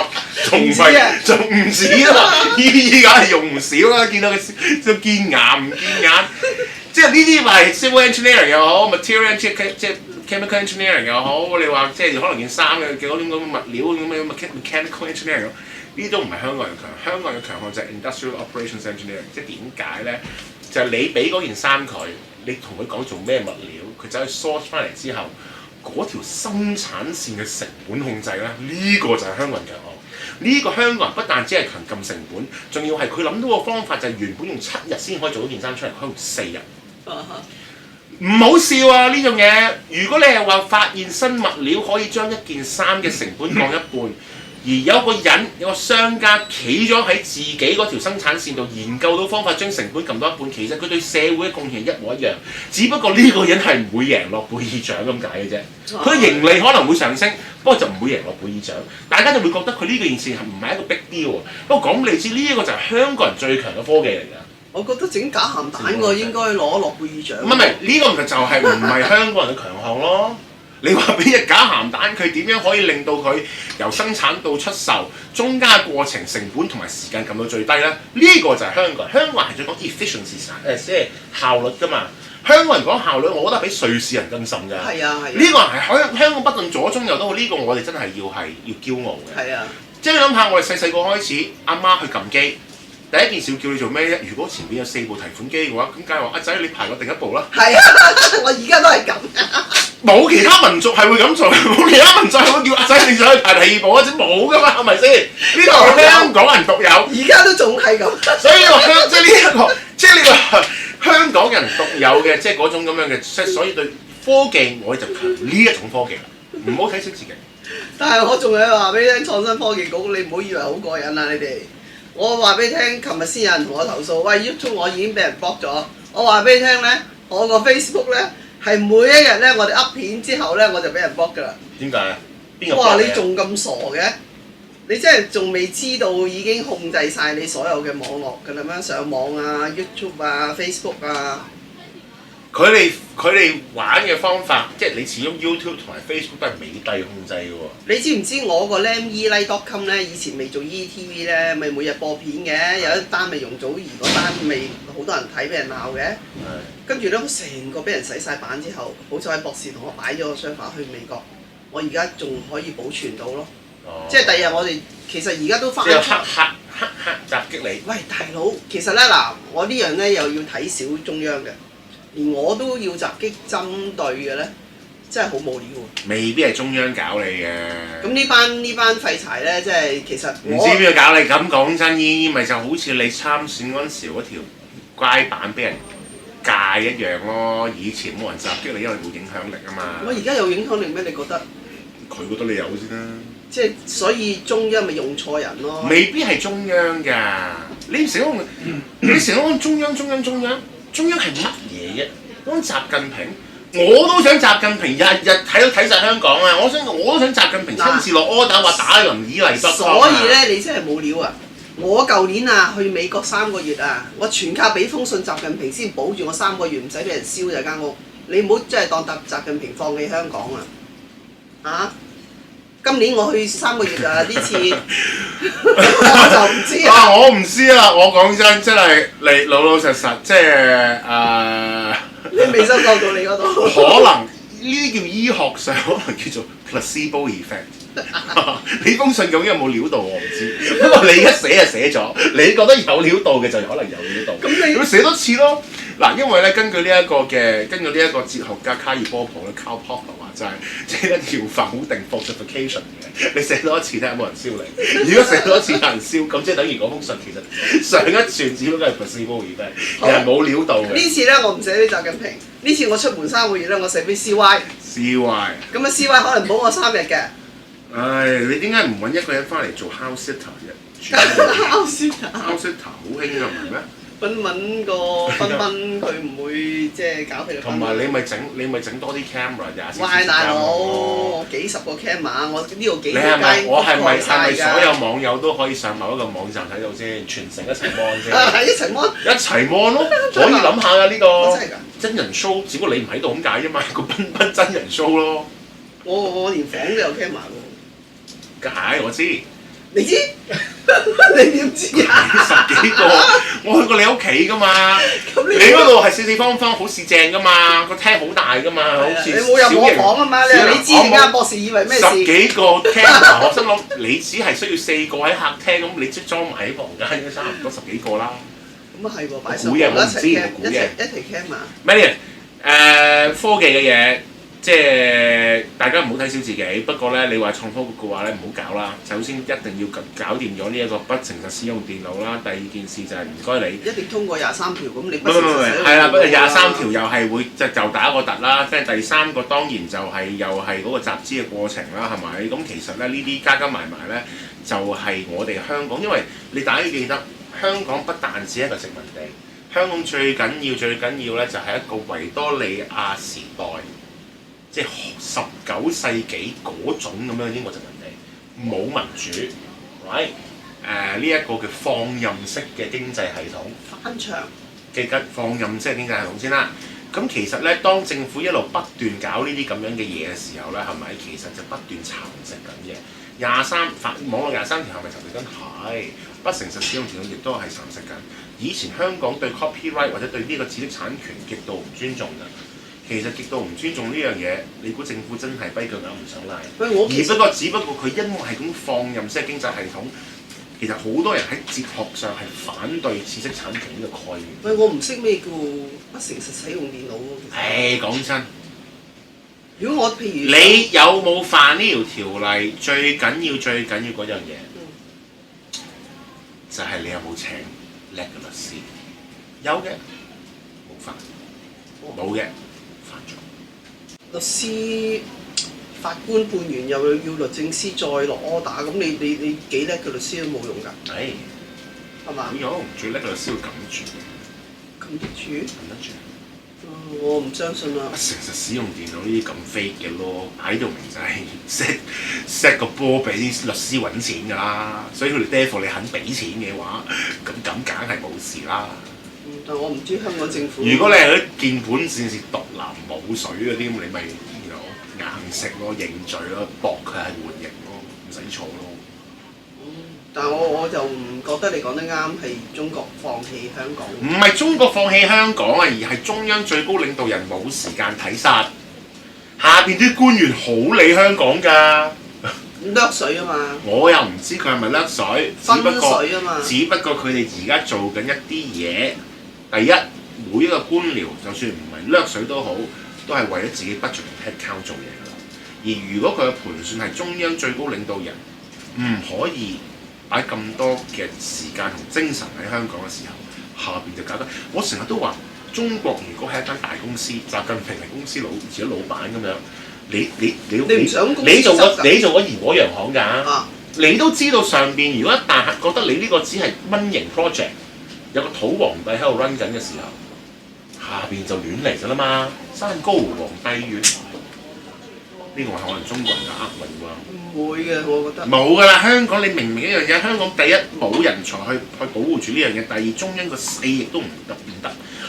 仲唔止啦！依家係用唔少啦，見到佢就見牙唔見眼，即係呢啲咪 civil engineering 又好 ，material 即係 chemical engineering 又好，你話即係可能件衫嘅嗰啲咁嘅物料咁嘅 mechanical engineering。呢啲都唔係香港人強，香港嘅強項就係 industrial operations engineering，即係點解咧？就就係你俾嗰件衫佢，你同佢講做咩物料，佢走去 source 翻嚟之後，嗰條生產線嘅成本控制咧，呢、個就係香港人強項。呢、個香港人不但只係強撳成本，仲要係佢諗到個方法就係原本用7日先可以做到件衫出嚟，佢用4日。唔好笑啊！呢樣嘢，如果你係話發現新物料可以將一件衫嘅成本降一半，而有個人有個商家企咗喺自己嗰條生產線度研究到方法將成本撳到一半，其實佢對社會嘅貢獻一模一樣，只不過呢個人係唔會贏諾貝爾獎咁解嘅啫。佢盈利可能會上升，不過就唔會贏諾貝爾獎。大家就會覺得佢呢件事係唔係一個 big deal 喎？不過講你知，呢一個就係香港人最強嘅科技嚟㗎。我覺得整假鹹蛋個應該攞諾貝爾獎。唔係，呢個就係唔係香港人嘅強項咯？你話俾隻假鹹蛋，佢點樣可以令到佢由生產到出售中間嘅過程成本同埋時間撳到最低咧？呢、個就係香港人。香港人係最講 efficiency 即係效率㗎嘛。香港人講效率，我覺得比瑞士人更甚㗎。係啊係。呢個係香港不論左中右都好，呢、個我哋真係要驕傲嘅。係啊。即係你諗下，我哋細個開始，阿媽去撳機。第一件事叫你做咩啫？如果前面有4部提款機嘅話，咁梗係話阿仔你排我第一步啦。係啊，我而家都係咁。冇其他民族係會咁做，冇其他民族係會叫阿仔你上去排第2步啊，即冇噶嘛，係咪先？呢個係香港人獨有。而家都仲係咁。所以呢個即係呢個香港人獨有嘅，即係嗰種咁樣嘅，所以對科技我哋就強呢一種科技啦，唔好睇小自己。但係我仲係話俾你聽，創新科技局你唔好以為好過癮啊！你哋。我話俾你聽，琴日先有人同我投訴，喂 YouTube 我已經俾人 block 咗。我話俾你聽咧，我個 Facebook 咧係每一日咧，我哋 up 片之後咧我就俾人 block 㗎啦。點解啊？邊個 block 哇！你仲咁傻嘅？你真係仲未知道已經控制晒你所有嘅網絡㗎啦咩？上網啊、YouTube 啊、Facebook 啊。佢哋玩嘅方法，即係你始終 YouTube 同埋 Facebook 都係美帝控制嘅喎。你知唔知我個 lameli.com 咧，以前未做 ETV 咧，咪每日播片嘅，有一單咪容祖兒嗰單咪好多人睇，俾人鬧嘅。跟住咧，我成個俾人洗晒版之後，好彩博士同我擺咗個 server 去美國，我而家仲可以保存到咯。即係第日我哋其實而家都翻。即係黑襲擊你。喂，大佬，其實咧嗱，我呢樣咧又要睇小中央嘅。連我都要襲擊針對嘅咧，真係好無聊喎！未必係中央搞你嘅。咁呢班廢柴咧，即係其實唔知邊個搞你？咁講真，依咪就好似你參選嗰陣時嗰條乖板俾人戒一樣咯。以前冇人襲擊你，因為冇影響力啊嘛。我而家有影響力咩？你覺得？佢覺得你有先啦。即係所以中央咪用錯人咯？未必係中央㗎。你成日講中央係乜嘢啫？講習近平，我都想習近平日日睇晒香港啊！我都想習近平親自落 order 話打林以麗北。所以咧，你真係冇料啊！我舊年啊去美國3個月啊，我全靠俾封信習近平先保住我3個月唔使俾人燒就間屋。你唔好真係當習近平放棄香港啊！啊！今年我去3個月啊，呢次我就唔知啊。我唔知啊！我講真係你老老實實，即係你未收購到你嗰度。可能呢啲叫醫學上，可能叫做 placebo effect。你封信究竟有冇料到我唔知，不過你一寫就寫咗，你覺得有料到嘅就可能有料到。咁寫多次咯。嗱，因為咧根據呢一個哲學家卡爾波普咧 Karl Popper 話齋，即係一條否定 fortification 嘅。你寫多一次睇下有冇人燒你。如果寫多一次有人燒，咁即係等於嗰封信其實上一串只不過係 placebo effect，其實冇料到嘅。呢次咧我唔寫俾習近平，呢次我出門3個月咧，我寫俾 CY。CY。咁啊 CY 可能保我3日嘅。唉，你點解唔揾一個人翻嚟做 house sitter 嘅？house sitter 好興㗎，唔係咩？揾個斌佢唔會即係搞佢哋。同埋你咪整多啲 camera 24。喂，大佬，幾十個 camera，我呢度幾條街我係咪所有網友都可以上某一個網站睇到先？全城一齊 mon 先。係一齊 mon。一齊 mon 咯，可以諗下㗎呢個。真係㗎。真人 show，只不過你唔喺度咁解啫嘛，個斌真人 show 咯。我連房都有 camera 喎。梗係我知。你知？你點知啊？10幾個，我去過你屋企㗎嘛。你嗰度係四方方，好市正㗎嘛，個廳好大㗎嘛，好似你冇入我房啊嘛？你知點解博士以為咩事？10幾個 camera， 我心諗你只係需要4個喺客廳咁，你即裝埋喺房間，差唔多10幾個啦。咁啊係喎，擺上估嘅，我唔一齊知， cam 我估嘅。一齊 cam 啊！咩科技嘅嘢，即係大家唔好睇小自己。不過咧，你話創科局嘅話咧，唔好搞啦。首先一定要搞掂咗呢一個不誠實使用電腦啦。第二件事就係唔該你。一定通過23條，咁你唔不誠實使用係啦，不過電腦啦23條又係會就打個突啦。跟住第三個當然就係又係嗰個集資嘅過程啦，係咪？咁其實咧呢啲加加埋埋咧，就係我哋香港，因為你大家要記得，香港不但止係一個殖民地。香港最緊要咧，就係一個維多利亞時代，即係19世紀嗰種咁樣嘅英國殖民地，冇民主，喂呢一個嘅放任式嘅經濟系統，翻牆記緊放任式嘅經濟系統先啦。咁其實咧，當政府一路不斷搞呢啲咁樣嘅嘢嘅時候咧，係咪其實就不斷蠶食緊嘅？網絡23條係咪蠶食緊？係，不誠實使用電腦亦都係蠶食緊。以前香港對 copyright 或者對呢個知識產權極度唔尊重㗎，其實極度唔尊重呢樣嘢，你估政府真係跛腳鴨唔想拉？只不過佢因為係咁放任式經濟系統，其實好多人喺哲學上係反對知識產權呢個概念。喂，我唔識咩叫不誠實使用電腦喎。講真，如果我譬如你有冇犯呢條條例？最緊要嗰樣嘢，就係你有冇請叻嘅律師？有嘅冇犯，冇嘅犯咗。律師、法官判完又要律政司再落 order，咁你幾叻嘅律師都冇用㗎，係嘛？最叻嘅律師要撳住，撳得住？撳得住。我唔相信啦。不誠實使用電腦呢啲咁 fake 嘅咯，喺度明就係 set 個波俾啲律師揾錢㗎啦，所以佢哋 therefore 你肯俾錢嘅話，咁梗係冇事啦。但我唔知香港政府。如果你係啲鍵盤戰士獨男冇水嗰啲，咁你咪硬食咯，認罪咯，駁佢係緩刑咯，唔使坐咯。但我就唔覺得你講得啱，係中國放棄香港。唔係中國放棄香港啊，而係中央最高領導人冇時間睇殺，下邊啲官員好理香港㗎。掠水啊嘛！我又唔知佢係咪掠水，分水啊嘛。只不過佢哋而家做緊一啲嘢。第一，每一個官僚就算唔係掠水都好，都係為咗自己 budget 同 headcount 做嘢㗎啦。而如果佢嘅盤算係中央最高領導人唔可以擺咁多嘅時間同精神喺香港嘅時候，下邊就搞得。我成日都話，中國如果係一間大公司，習近平係公司自己老闆咁樣，你唔想你做過怡和洋行㗎，你都知道上邊如果一旦覺得你呢個只係蚊型 project， 有個土皇帝喺度 run 緊嘅時候，下邊就亂嚟㗎啦嘛，山高皇帝遠。呢個係可能中國人嘅厄運喎。唔會嘅，我覺得。冇㗎啦，香港你明唔明一樣嘢？香港第一冇人才去保護住呢樣嘢，第二中央個勢亦都唔得。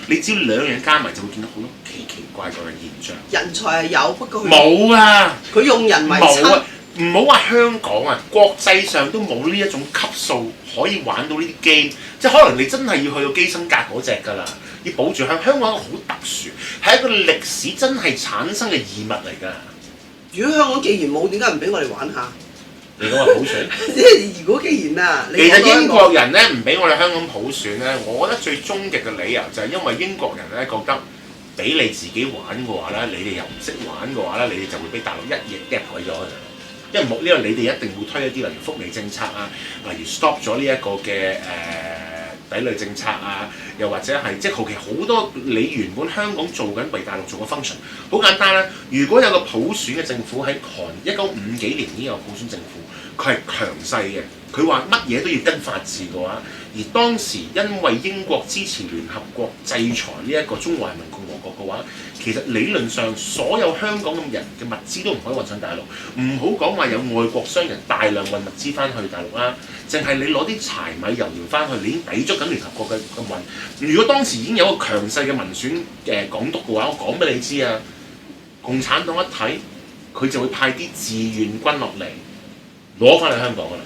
你只要兩樣加埋，就會見到好多奇怪嘅現象。人才係有，不過冇啊！佢用人為親。冇啊！唔好話香港啊，國際上都冇呢一種級數可以玩到呢啲 game，即係可能你真係要去到基辛格嗰隻㗎啦，要保住香港一個好特殊，係一個歷史真係產生嘅異物嚟㗎。如果香港既然冇，點解唔俾我哋玩下？你講話普選？即係如果既然啊，其實英國人咧唔俾我哋香港普選咧，我覺得最終極嘅理由就係因為英國人咧覺得俾你自己玩嘅話咧，你哋又唔識玩嘅話咧，你哋就會俾大陸一嘢夾鬼咗㗎啦。因為冇呢個，你哋一定會推一啲例如福利政策啊，例如 stop 咗呢一個嘅抵壘政策啊，又或者係即係後期好多你原本香港做緊為大陸做嘅 function， 好簡單啦。如果有個普選嘅政府喺1950幾年已經有普選政府，佢係強勢嘅，佢話乜嘢都要跟法治嘅話，而當時因為英國支持聯合國制裁呢一個中華人民共和國嘅話，其實理論上所有香港嘅人嘅物資都唔可以運上大陸，唔好講話有外國商人大量運物資翻去大陸啦，淨係你攞啲柴米油鹽翻去，你已經抵觸緊聯合國嘅運。如果當時已經有個強勢嘅民選港督嘅話，我講俾你知啊，共產黨一睇佢就會派啲志願軍落嚟攞翻嚟香港㗎啦。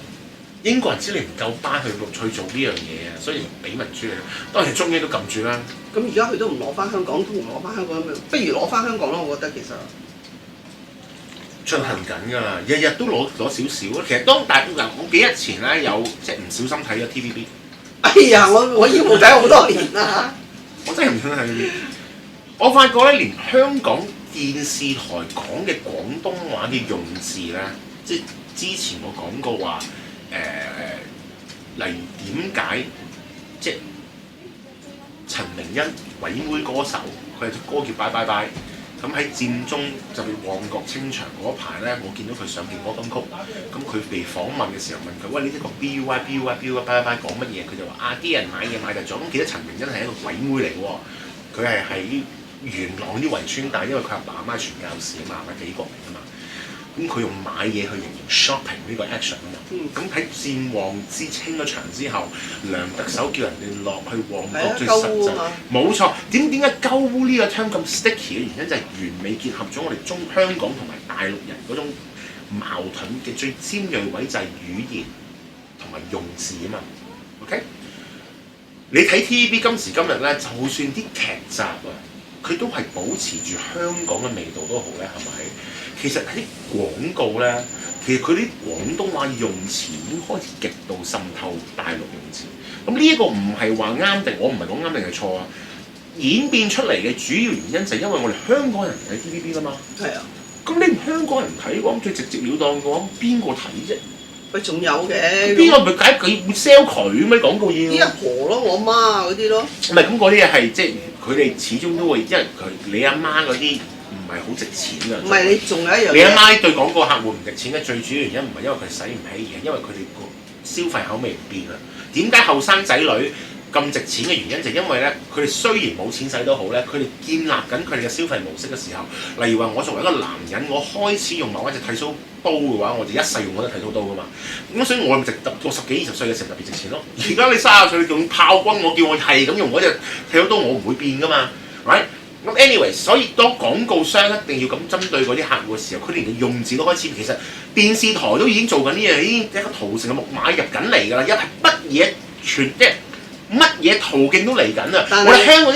英國人知你唔夠班去做呢樣嘢啊，所以唔俾民主你。當然中央都撳住啦。咁而家佢都唔攞翻香港，都唔攞翻香港咁樣，不如攞翻香港咯。我覺得其實進行緊㗎啦，日日都攞少少。其實當大我幾日前咧有即係唔小心睇咗 TVB，哎呀，我已經冇睇好多年啦。我真係唔想睇呢啲。我發覺咧，連香港電視台講嘅廣東話嘅用字咧，即係之前我講過話例如點解即係陳明恩鬼妹歌手，佢有隻歌叫《拜拜拜》。咁喺佔中特別旺角清場嗰排咧，我見到佢上勁歌金曲，咁佢被訪問嘅時候問佢：喂，你呢個 BUY 拜拜拜講乜嘢？佢就話啲人買嘢買大咗。咁記得陳明真係一個鬼妹嚟喎，佢係喺元朗啲圍村，但係因為佢阿爸阿媽傳教士啊嘛，係咪幾國嚟啊嘛？咁佢用買嘢去形容 shopping 呢個 action 啊嘛。咁喺戰旺之清咗場之後，梁特首叫人哋落去旺角最實際，冇錯。點解鳩污呢個 term 咁 sticky 嘅原因就係完美結合咗我哋香港同埋大陸人嗰種矛盾嘅最尖鋭位就係語言同埋用字啊嘛。OK， 你睇 TVB 今時今日咧，就算啲劇集啊，佢都係保持住香港嘅味道都好咧，係咪？其實喺啲廣告咧，其實佢啲廣東話用詞已經開始極度滲透大陸用詞。咁呢一個唔係話啱定，我唔係講啱定係錯啊。演變出嚟嘅主要原因就係因為我哋香港人睇 TVB 啦嘛。係啊。咁你唔香港人睇嘅話，最直接了當嘅話，邊個睇啫？喂，仲有嘅。邊個咪解佢會 sell 佢咩廣告要？啲阿婆咯，我媽嗰啲咯。唔係咁嗰啲係即係佢哋始終都會，因為你阿媽嗰啲。唔係好值錢㗎。唔係你仲有一樣嘢。你阿媽對廣告客戶唔值錢嘅最主要原因唔係因為佢使唔起，而係因為佢哋個消費口味唔變啊。點解後生仔女咁值錢嘅原因就係因為咧，佢哋雖然冇錢使都好咧，佢哋建立緊佢哋嘅消費模式嘅時候，例如話我作為一個男人，我開始用某一隻剃鬚刀嘅話，我就一世用嗰隻剃鬚刀㗎嘛。咁所以我咪值到10幾20歲嘅時候特別值錢咯。而家你30歲用炮轟，我叫我係咁用嗰隻剃鬚刀，我唔會變㗎嘛，right？咁 anyway， 所以當廣告商一定要咁針對嗰啲客戶嘅時候，佢連個用字都開始，其實電視台都已經做緊呢樣，已經一個屠城嘅木馬入緊嚟㗎啦，一係乜嘢乜嘢途徑都嚟緊啊！我哋香港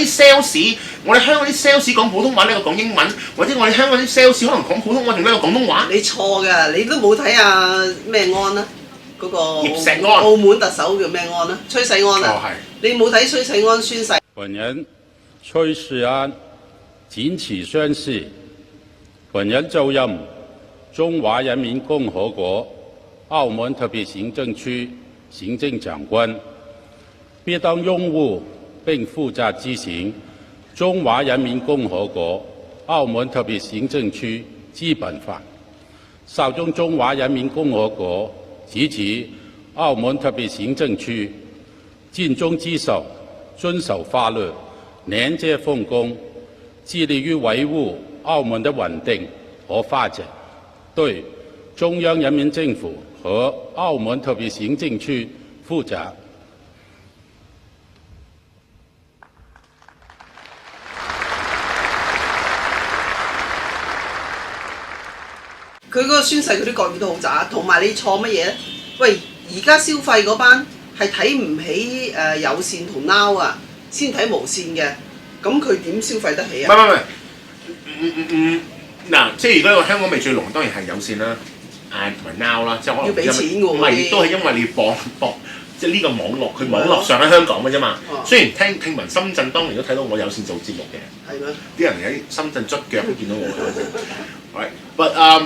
啲 sales 講普通話，呢個講英文，或者我哋香港啲 sales 可能講普通話，仲呢個廣東話。你錯㗎，你都冇睇下咩安啊？嗰個葉錫安，澳門特首叫咩安啊？崔世安啊？哦，你冇睇崔世安宣誓？本人崔世安謹此宣誓，本人就任中華人民共和國澳門特別行政區行政長官，必當擁護並負責執行中華人民共和國澳門特別行政區基本法，效忠中華人民共和國及其澳門特別行政區，盡忠職守，遵守法律，廉潔奉公，致力於維護澳門的穩定和發展，對中央人民政府和澳門特別行政區負責。佢嗰個宣誓嗰啲國語都好渣，同埋你錯乜嘢咧？喂，而家消費嗰班係睇唔起有線同 Now 啊，先睇無線嘅，咁佢點消費得起啊？嗱，即係而家香港味最濃，當然係有線啦，同埋 Now 啦，即係可能要俾錢嘅喎。唔係，都係因為你要博，即係呢個網絡，佢網絡上喺香港嘅啫嘛。雖然聽聞深圳當年都睇到我有線做節目嘅，係咩？啲人喺深圳捽腳都見到我嘅。係，but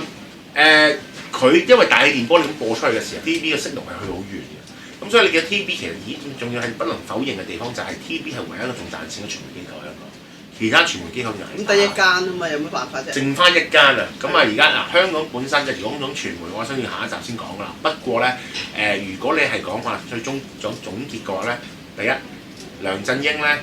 佢因為大氣電波你咁播出去嘅時候，TVB 嘅息率係去到好遠嘅，咁所以你嘅 TVB 其實仲要係不能否認嘅地方就係 TVB 係唯一一個仲賺錢嘅傳媒機構喺香港，其他傳媒機構就係咁得一間啊嘛，有乜辦法啫？剩翻一間啊，咁啊而家嗱香港本身就如果嗰種傳媒，我相信下一集先講噶啦。不過咧如果你係講話最終總結嘅話咧，第一梁振英咧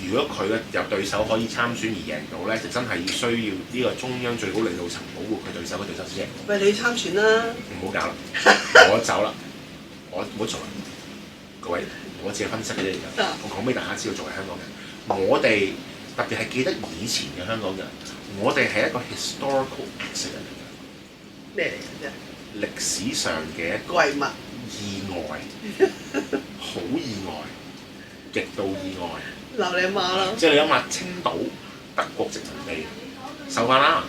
如果佢有對手可以參選而贏到咧，就真係要需要呢個中央最高領導層保護佢對手嘅對手先贏。喂，你參選啦！唔好搞啦，我走啦，我唔好做啦。各位，我只係分析嘅啫，而家我講俾大家知道，作為香港人，我哋特別係記得以前嘅香港人，我哋係一個 historical 歷史人嚟嘅。咩嚟嘅啫？歷史上嘅一個遺物意外，好意外，極度意外。鬧你阿媽啦！即係你諗下，青島德國殖民地收翻啦，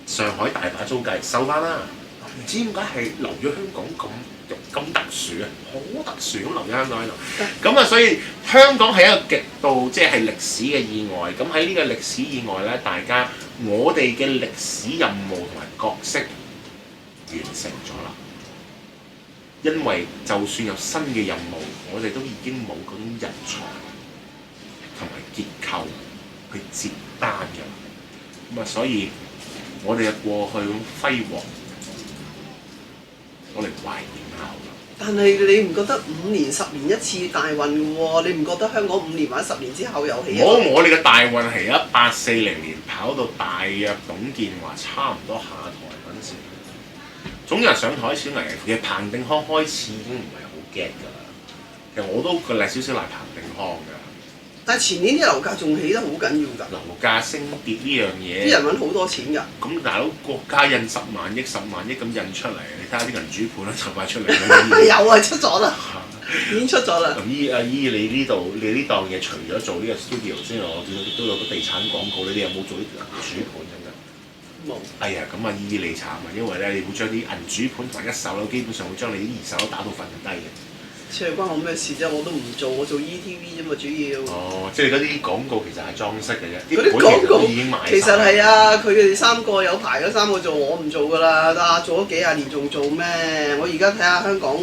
上海大把租界收翻啦，唔知點解係留咗香港咁特殊殊啊，好特殊咁留咗香港喺度。咁啊，所以香港係一個極度即係歷史嘅意外。咁喺呢個歷史以外咧，大家我哋嘅歷史任務同埋角色完成咗啦。因為就算有新嘅任務，我哋都已經冇嗰種人才同埋結構去接單嘅。咁啊，所以我哋嘅過去咁輝煌，我哋懷念下。但係你唔覺得5年10年一次大運嘅喎？你唔覺得香港5年或者10年之後又起？我哋嘅大運係1840年跑到大約董建華差唔多下台嗰陣時。總有人上台少危危，其實彭定康開始已經唔係好 get 㗎啦。其實我都賴少少賴彭定康㗎。但係前年啲樓價仲起得好緊要㗎。樓價升跌呢樣嘢，啲人揾好多錢㗎。咁大佬國家印10萬億10萬億咁印出嚟，你睇下啲銀主盤都就快出嚟啦。有啊，出咗啦，已經出咗啦。咁阿姨你呢檔嘢除咗做呢個 studio 之外，我見到亦都有個地產廣告，你哋有冇做啲銀主盤咁㗎？冇。哎呀，咁啊姨你慘啊，因為咧你會將啲銀主盤同埋一手樓，基本上會將你啲二手樓打到瞓低嘅。出嚟關我咩事啫？我都唔做，我做 ETV 啫嘛，主要。哦，即係嗰啲廣告其實係裝飾嘅啫，嗰啲廣告已經買晒。其實係啊，佢哋3個有排嗰3個做，我唔做㗎啦。做咗幾廿年仲做咩？我而家睇下香港，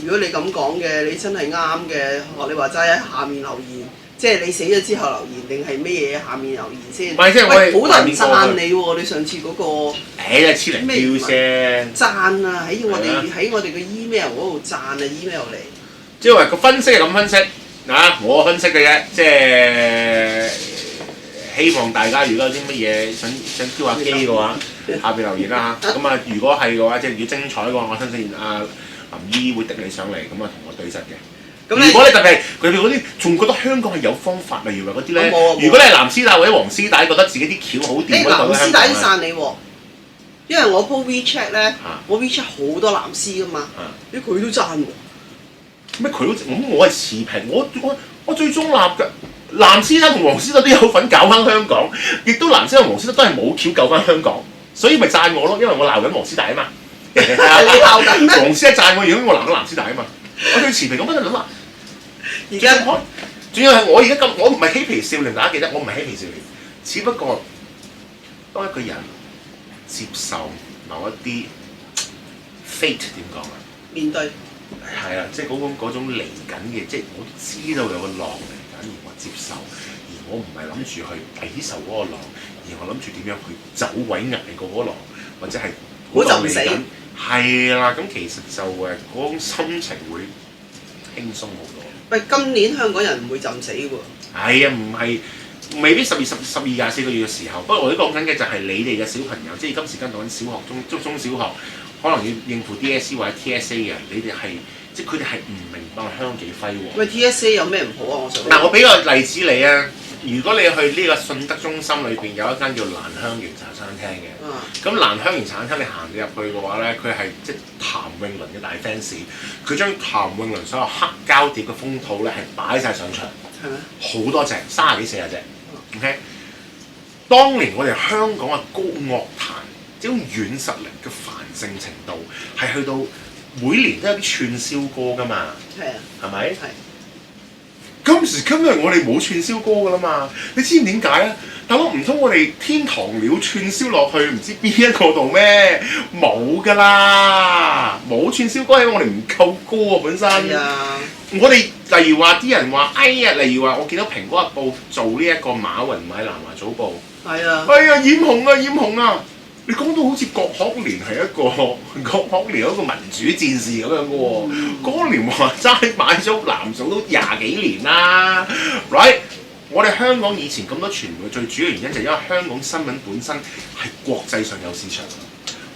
如果你咁講嘅，你真係啱嘅。學你話齋喺下面留言，即係你死咗之後留言定係咩嘢？下面留言先。唔係即係我哋好多人讚你喎！你上次嗰個誒黐零標聲。讚啊！喺我哋嘅 email 嗰度讚啊 email 嚟。即係話個分析係咁分析啊，我分析嘅啫，即係希望大家如果有啲乜嘢想挑下機嘅話，下邊留言啦嚇。咁啊，如果係嘅話，即係如果精彩嘅話，我相信阿林姨會滴你上嚟，咁啊同我對質嘅。如果你特別係佢哋嗰啲仲覺得香港係有方法，例如話嗰啲咧，如果你係藍絲帶或者黃絲帶，覺得自己啲橋好掂，藍絲帶都讚你喎，因為我 po WeChat 咧，我 WeChat 好多藍絲噶嘛，佢都讚喎。咩佢都我係持平，我最中立㗎。藍絲帶同黃絲帶都有份搞翻香港，亦都藍絲帶同黃絲帶都係冇橋救翻香港，所以咪讚我咯，因為我鬧緊黃絲帶啊嘛。你鬧緊咩？黃絲帶讚我，如果我鬧緊藍絲帶啊嘛。我最持平咁樣諗啊。而家仲要係我而家咁，我唔係嬉皮笑臉，大家記得我唔係嬉皮笑臉，只不過當一個人接受某一啲 fate 點講啊？面對。係啊，即係嗰種嚟緊嘅，即係我知道有個浪嚟緊，而我接受，而我唔係諗住去抵受嗰個浪，而我諗住點樣去走位捱過嗰個浪，或者係嗰浪嚟緊，係啦，咁其實就嗰種心情會輕鬆好多。喂，今年香港人唔會浸死喎。係啊，唔係未必12、24個月嘅時候，不過我都講緊嘅就係你哋嘅小朋友，即係今時今日講緊小學、中小學。可能要應付 DSE 或者 TSA 嘅人，你哋係即係佢哋係唔明白香港幾輝煌。喂 TSA 有咩唔好啊？我想嗱，我俾個例子你啊。如果你去呢個信德中心裏邊有一間叫蘭香園茶餐廳嘅，咁蘭香園茶餐廳你行咗入去嘅話咧，佢係即係譚詠麟嘅大 fans，佢將譚詠麟所有黑膠碟嘅封套咧係擺晒上牆，係咩？好多隻，30幾40隻。OK， 當年我哋香港嘅高樂壇。呢種軟實力嘅繁盛程度係去到每年都有啲串燒歌㗎嘛，係啊，係咪？係。今時今日我哋冇串燒歌㗎啦嘛，你知唔點解啊？大佬唔通我哋天堂鳥串燒落去唔知邊一個度咩？冇㗎啦，冇串燒歌，因為我哋唔夠歌啊本身。係啊。我哋例如話啲人話，哎呀，例如話我見到蘋果日報做呢一個馬雲買南華早報，係啊。哎呀，染紅啊！你講到好似郭學連係一個民主戰士咁樣嘅喎，嗰年話齋買咗藍組都20幾年啦 ，right？ 我哋香港以前咁多傳媒最主要原因就係因為香港新聞本身係國際上有市場，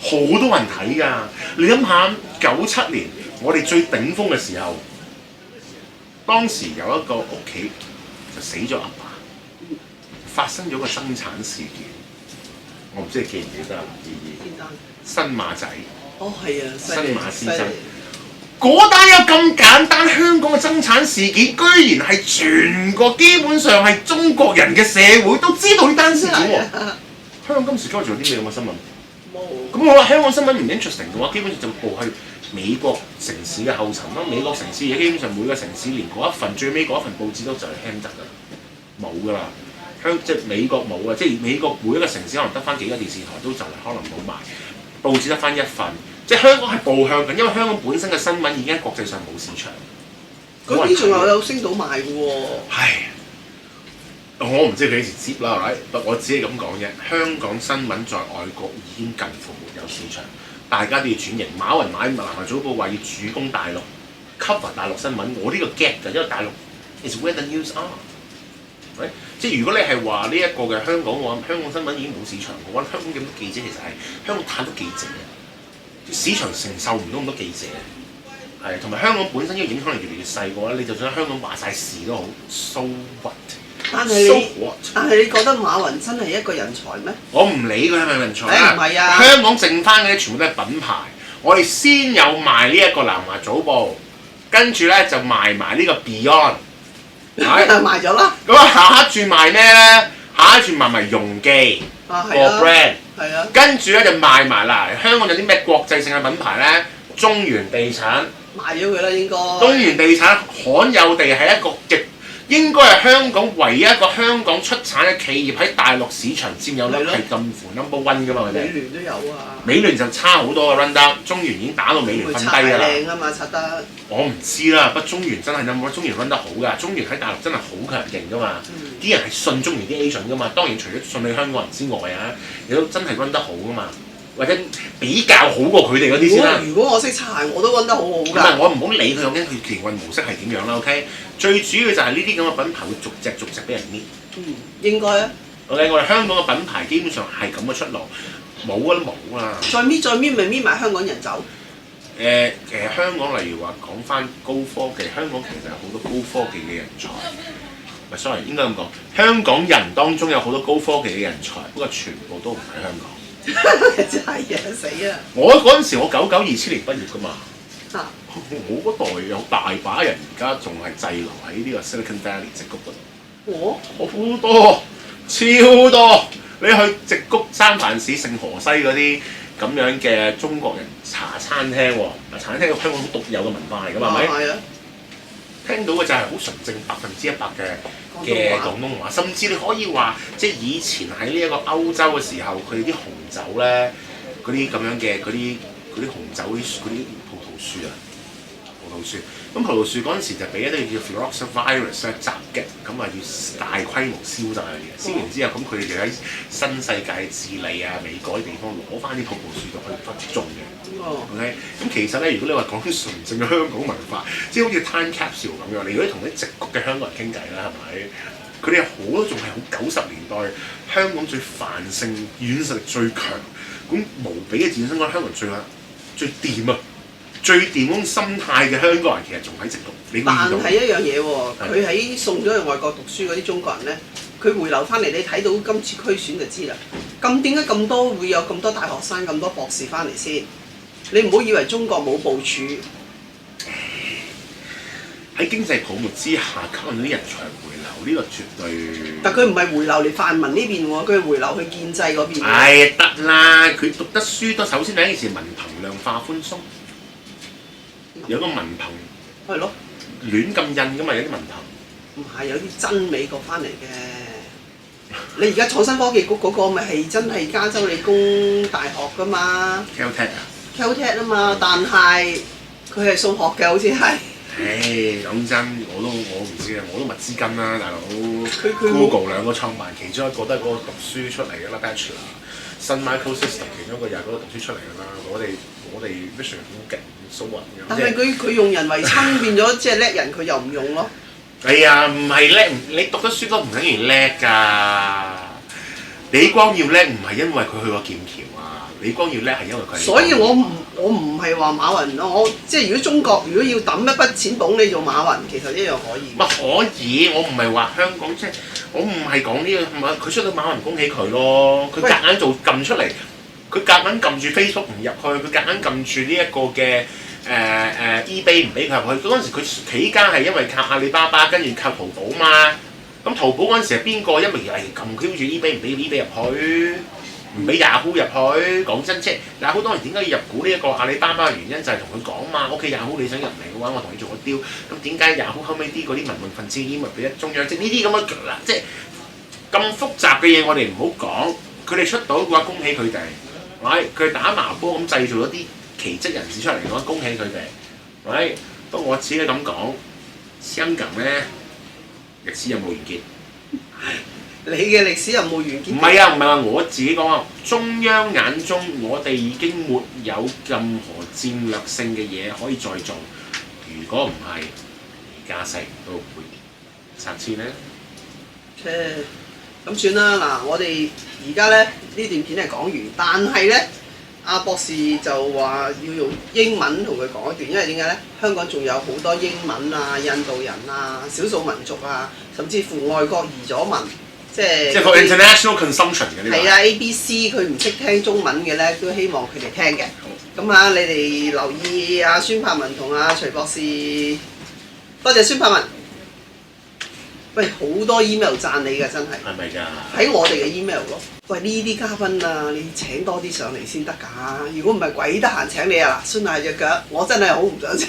好多人睇㗎。你諗下97年我哋最頂峰嘅時候，當時有一個屋企就死咗阿爸，發生咗個生產事件。我唔知你記唔記得啊？邊單？新馬仔。哦，係啊，新馬師曾。嗰單有咁簡單，香港嘅爭產事件，居然係全個基本上係中國人嘅社會都知道呢單事件喎。香港今時今日仲有啲咩咁嘅新聞？冇。咁我話香港新聞唔 interesting 嘅話，基本上就報去美國城市嘅後塵咯。美國城市而家基本上每個城市連嗰一份最尾嗰一份報紙都就係 hand 得㗎，冇㗎啦。即係美國冇啊，即係美國每一個城市可能得翻幾個電視台都就嚟可能冇埋，報紙得翻一份。即係香港係步向緊，因為香港本身嘅新聞已經喺國際上冇市場。嗰邊仲有星島賣嘅喎。唉，我唔知佢幾時接啦，係咪？我只係咁講啫。香港新聞在外國已經近乎沒有市場，大家都要轉型。馬雲買《南華早報》話要主攻大陸 ，cover 大陸新聞。我呢個 get 就因為大陸 is where the news are。即係如果你係話呢一個嘅香港嘅話，香港新聞已經冇市場嘅話，香港咁多記者其實係香港太多記者，市場承受唔到咁多記者。係，同埋香港本身呢個影響力越嚟越細嘅話，你就算喺香港話晒事都好 ，so what？但係你覺得馬雲真係一個人才咩？我唔理佢係咪人才唔係啊！香港剩翻嘅全部都係品牌。我哋先有賣呢一個南華早報，跟住咧就賣埋呢個 Beyond， 賣咗啦。咁啊下一轉賣咩咧？下一轉賣埋容記個 brand， 係啊。跟住咧就賣埋啦。香港有啲咩國際性嘅品牌咧？中原地產賣咗佢啦，應該。中原地產罕有地係一個極應該係香港唯一一個香港出產嘅企業喺大陸市場佔有率係近乎 number one 㗎嘛，佢哋。美聯都有啊。美聯就差好多嘅 run down， 中原已經打到美聯瞓低㗎啦。靚啊嘛，拆得。我唔知啦，不過中原真係 number one， 中原 run 得好㗎，中原喺大陸真係好強勁㗎嘛。啲人係信中原啲 agent 㗎嘛，當然除咗信你香港人之外啊，你都真係 run 得好㗎嘛。或者比較好過佢哋嗰啲先啦。如果我識擦鞋，我都揾得好好㗎。唔係，我唔好理佢究竟佢營運模式係點樣啦。OK， 最主要就係呢啲咁嘅品牌會逐隻俾人搣。應該啊。OK， 我哋香港嘅品牌基本上係咁嘅出路，冇都冇啦。再搣，咪搣埋香港人走。其實香港例如話講翻高科技，香港其實有好多高科技嘅人才。唔係 sorry， 應該咁講，香港人當中有好多高科技嘅人才，不過全部都唔喺香港。真係啊！死啊！我嗰陣時，我99、2000年畢業㗎嘛。我嗰代有大把人而家仲係滯留喺呢個 Silicon Valley 矽谷嗰度。好多，超多！你去矽谷、三藩市、聖河西嗰啲咁樣嘅中國人茶餐廳喎，茶餐廳係香港好獨有嘅文化嚟㗎嘛，係咪？係啊。聽到嘅就係好純正100%嘅廣東話，甚至你可以話，即係以前喺呢一個歐洲嘅時候，佢哋啲紅酒咧，嗰啲咁樣嘅嗰啲紅酒嗰啲葡萄樹啊，咁葡萄樹嗰陣時就俾一啲叫 Phylloxera 襲擊，咁啊要大規模燒晒佢嘅，燒完之後咁佢哋就喺新世界智利啊、美國啲地方攞翻啲葡萄樹去種嘅。OK， 咁其實咧，如果你話講純正嘅香港文化，即係好似 time capsule 咁樣，你如果同啲矽谷嘅香港人傾偈啦，係咪？佢哋好多仲係好90年代香港最繁盛、軟實力最強，咁無比嘅戰爭，香港人最掂啊！最掂嗰種心態嘅香港人其實仲喺矽谷，你但係一樣嘢喎，佢喺送咗去外國讀書嗰啲中國人咧，佢回流翻嚟，你睇到今次區選就知啦。咁點解咁多會有咁多大學生、咁多博士翻嚟先？你唔好以為中國冇部署。喺經濟泡沫之下，吸引啲人才回流，呢個絕對。但佢唔係回流嚟泛民呢邊喎，佢係回流去建制嗰邊。得啦，佢讀得書都首先第一件事文憑量化寬鬆。有個文憑係咯，亂咁印㗎嘛，有啲文憑。唔係，有啲真美國翻嚟嘅。你而家創新科技局嗰個咪係真係加州理工大學㗎嘛 ？Caltech 啊嘛，但係佢係數學嘅，好似係。講真，我唔知啊，我都密資金啦，大佬。Google 兩個創辦，其中一個都係嗰個讀書出嚟嘅啦 ，Bachelor。Sun Microsystems 其中一個又係嗰個讀書出嚟㗎啦，我哋 Vision 好勁。但係佢用人為親變咗，即係叻人，佢又唔用咯。係啊，唔係叻，你讀得書都唔等於叻㗎。李光耀叻唔係因為佢去過劍橋啊，李光耀叻係因為佢。所以我唔係話馬雲咯，我即係如果中國如果要抌一筆錢捧你做馬雲，其實一樣可以。可以，我唔係話香港即係我唔係講呢個，佢出到馬雲恭喜佢咯，佢夾硬做撳出嚟。佢夾硬撳住 Facebook 唔入去，佢夾硬撳住呢一個嘅eBay 唔俾佢入去。嗰陣時佢起家係因為靠阿里巴巴，跟住靠淘寶嘛。咁淘寶嗰陣時係邊個？因為係撳 Q 住 eBay 唔俾 eBay 入去。唔俾 Yahoo 入去。講真，即係 Yahoo 當然點解要入股呢一個阿里巴巴嘅原因就係同佢講嘛。OK Yahoo 你想入嚟嘅話，我同你做個 deal。咁點解 Yahoo 後尾啲嗰啲民運分子已經咪俾中央？即係呢啲咁嘅即係咁複雜嘅嘢，我哋唔好講。佢哋出到嘅話，恭喜佢哋。佢打麻波咁製造咗啲奇蹟人士出嚟嘅話，恭喜佢哋。不過我只係咁講，香港咧歷史有冇完結？你嘅歷史有冇完結？唔係啊，唔係話我自己講啊。中央眼中，我哋已經沒有任何戰略性嘅嘢可以再做。如果唔係，而家世都會殺千咧。咁算啦。嗱，我哋而家咧呢段片係講完，但係咧阿博士就話要用英文同佢講一段，因為點解咧？香港仲有好多英文啊、印度人啊、少數民族啊，甚至乎外國移咗民。即係 for international consumption 嘅呢個。係啊 ，ABC 佢唔識聽中文嘅咧，都希望佢哋聽嘅。咁啊，你哋留意阿孫柏文同阿徐博士，多謝孫柏文。喂，好多 email 讚你㗎，真係。係咪㗎？喺我哋嘅 email 咯。喂，呢啲嘉賓啊，你請多啲上嚟先得㗎。如果唔係鬼得閒請你啊，嗱，孫大隻腳，我真係好唔想請。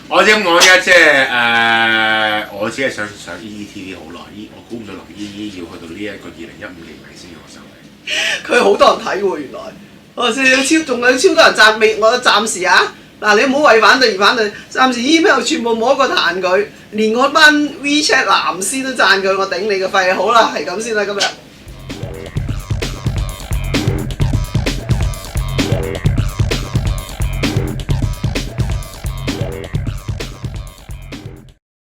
我知咁講啫，即係我只係想上 EETV 好耐，我估唔到林依依要去到呢一個2015年尾先我上嚟。佢好多人睇喎，原來。仲有超多人讚美，我暫時啊，嗱你唔好為反對而反對，暫時 email 全部冇一個彈佢，連我班 WeChat 藍絲都讚佢，我頂你個肺，好啦，係咁先啦今日。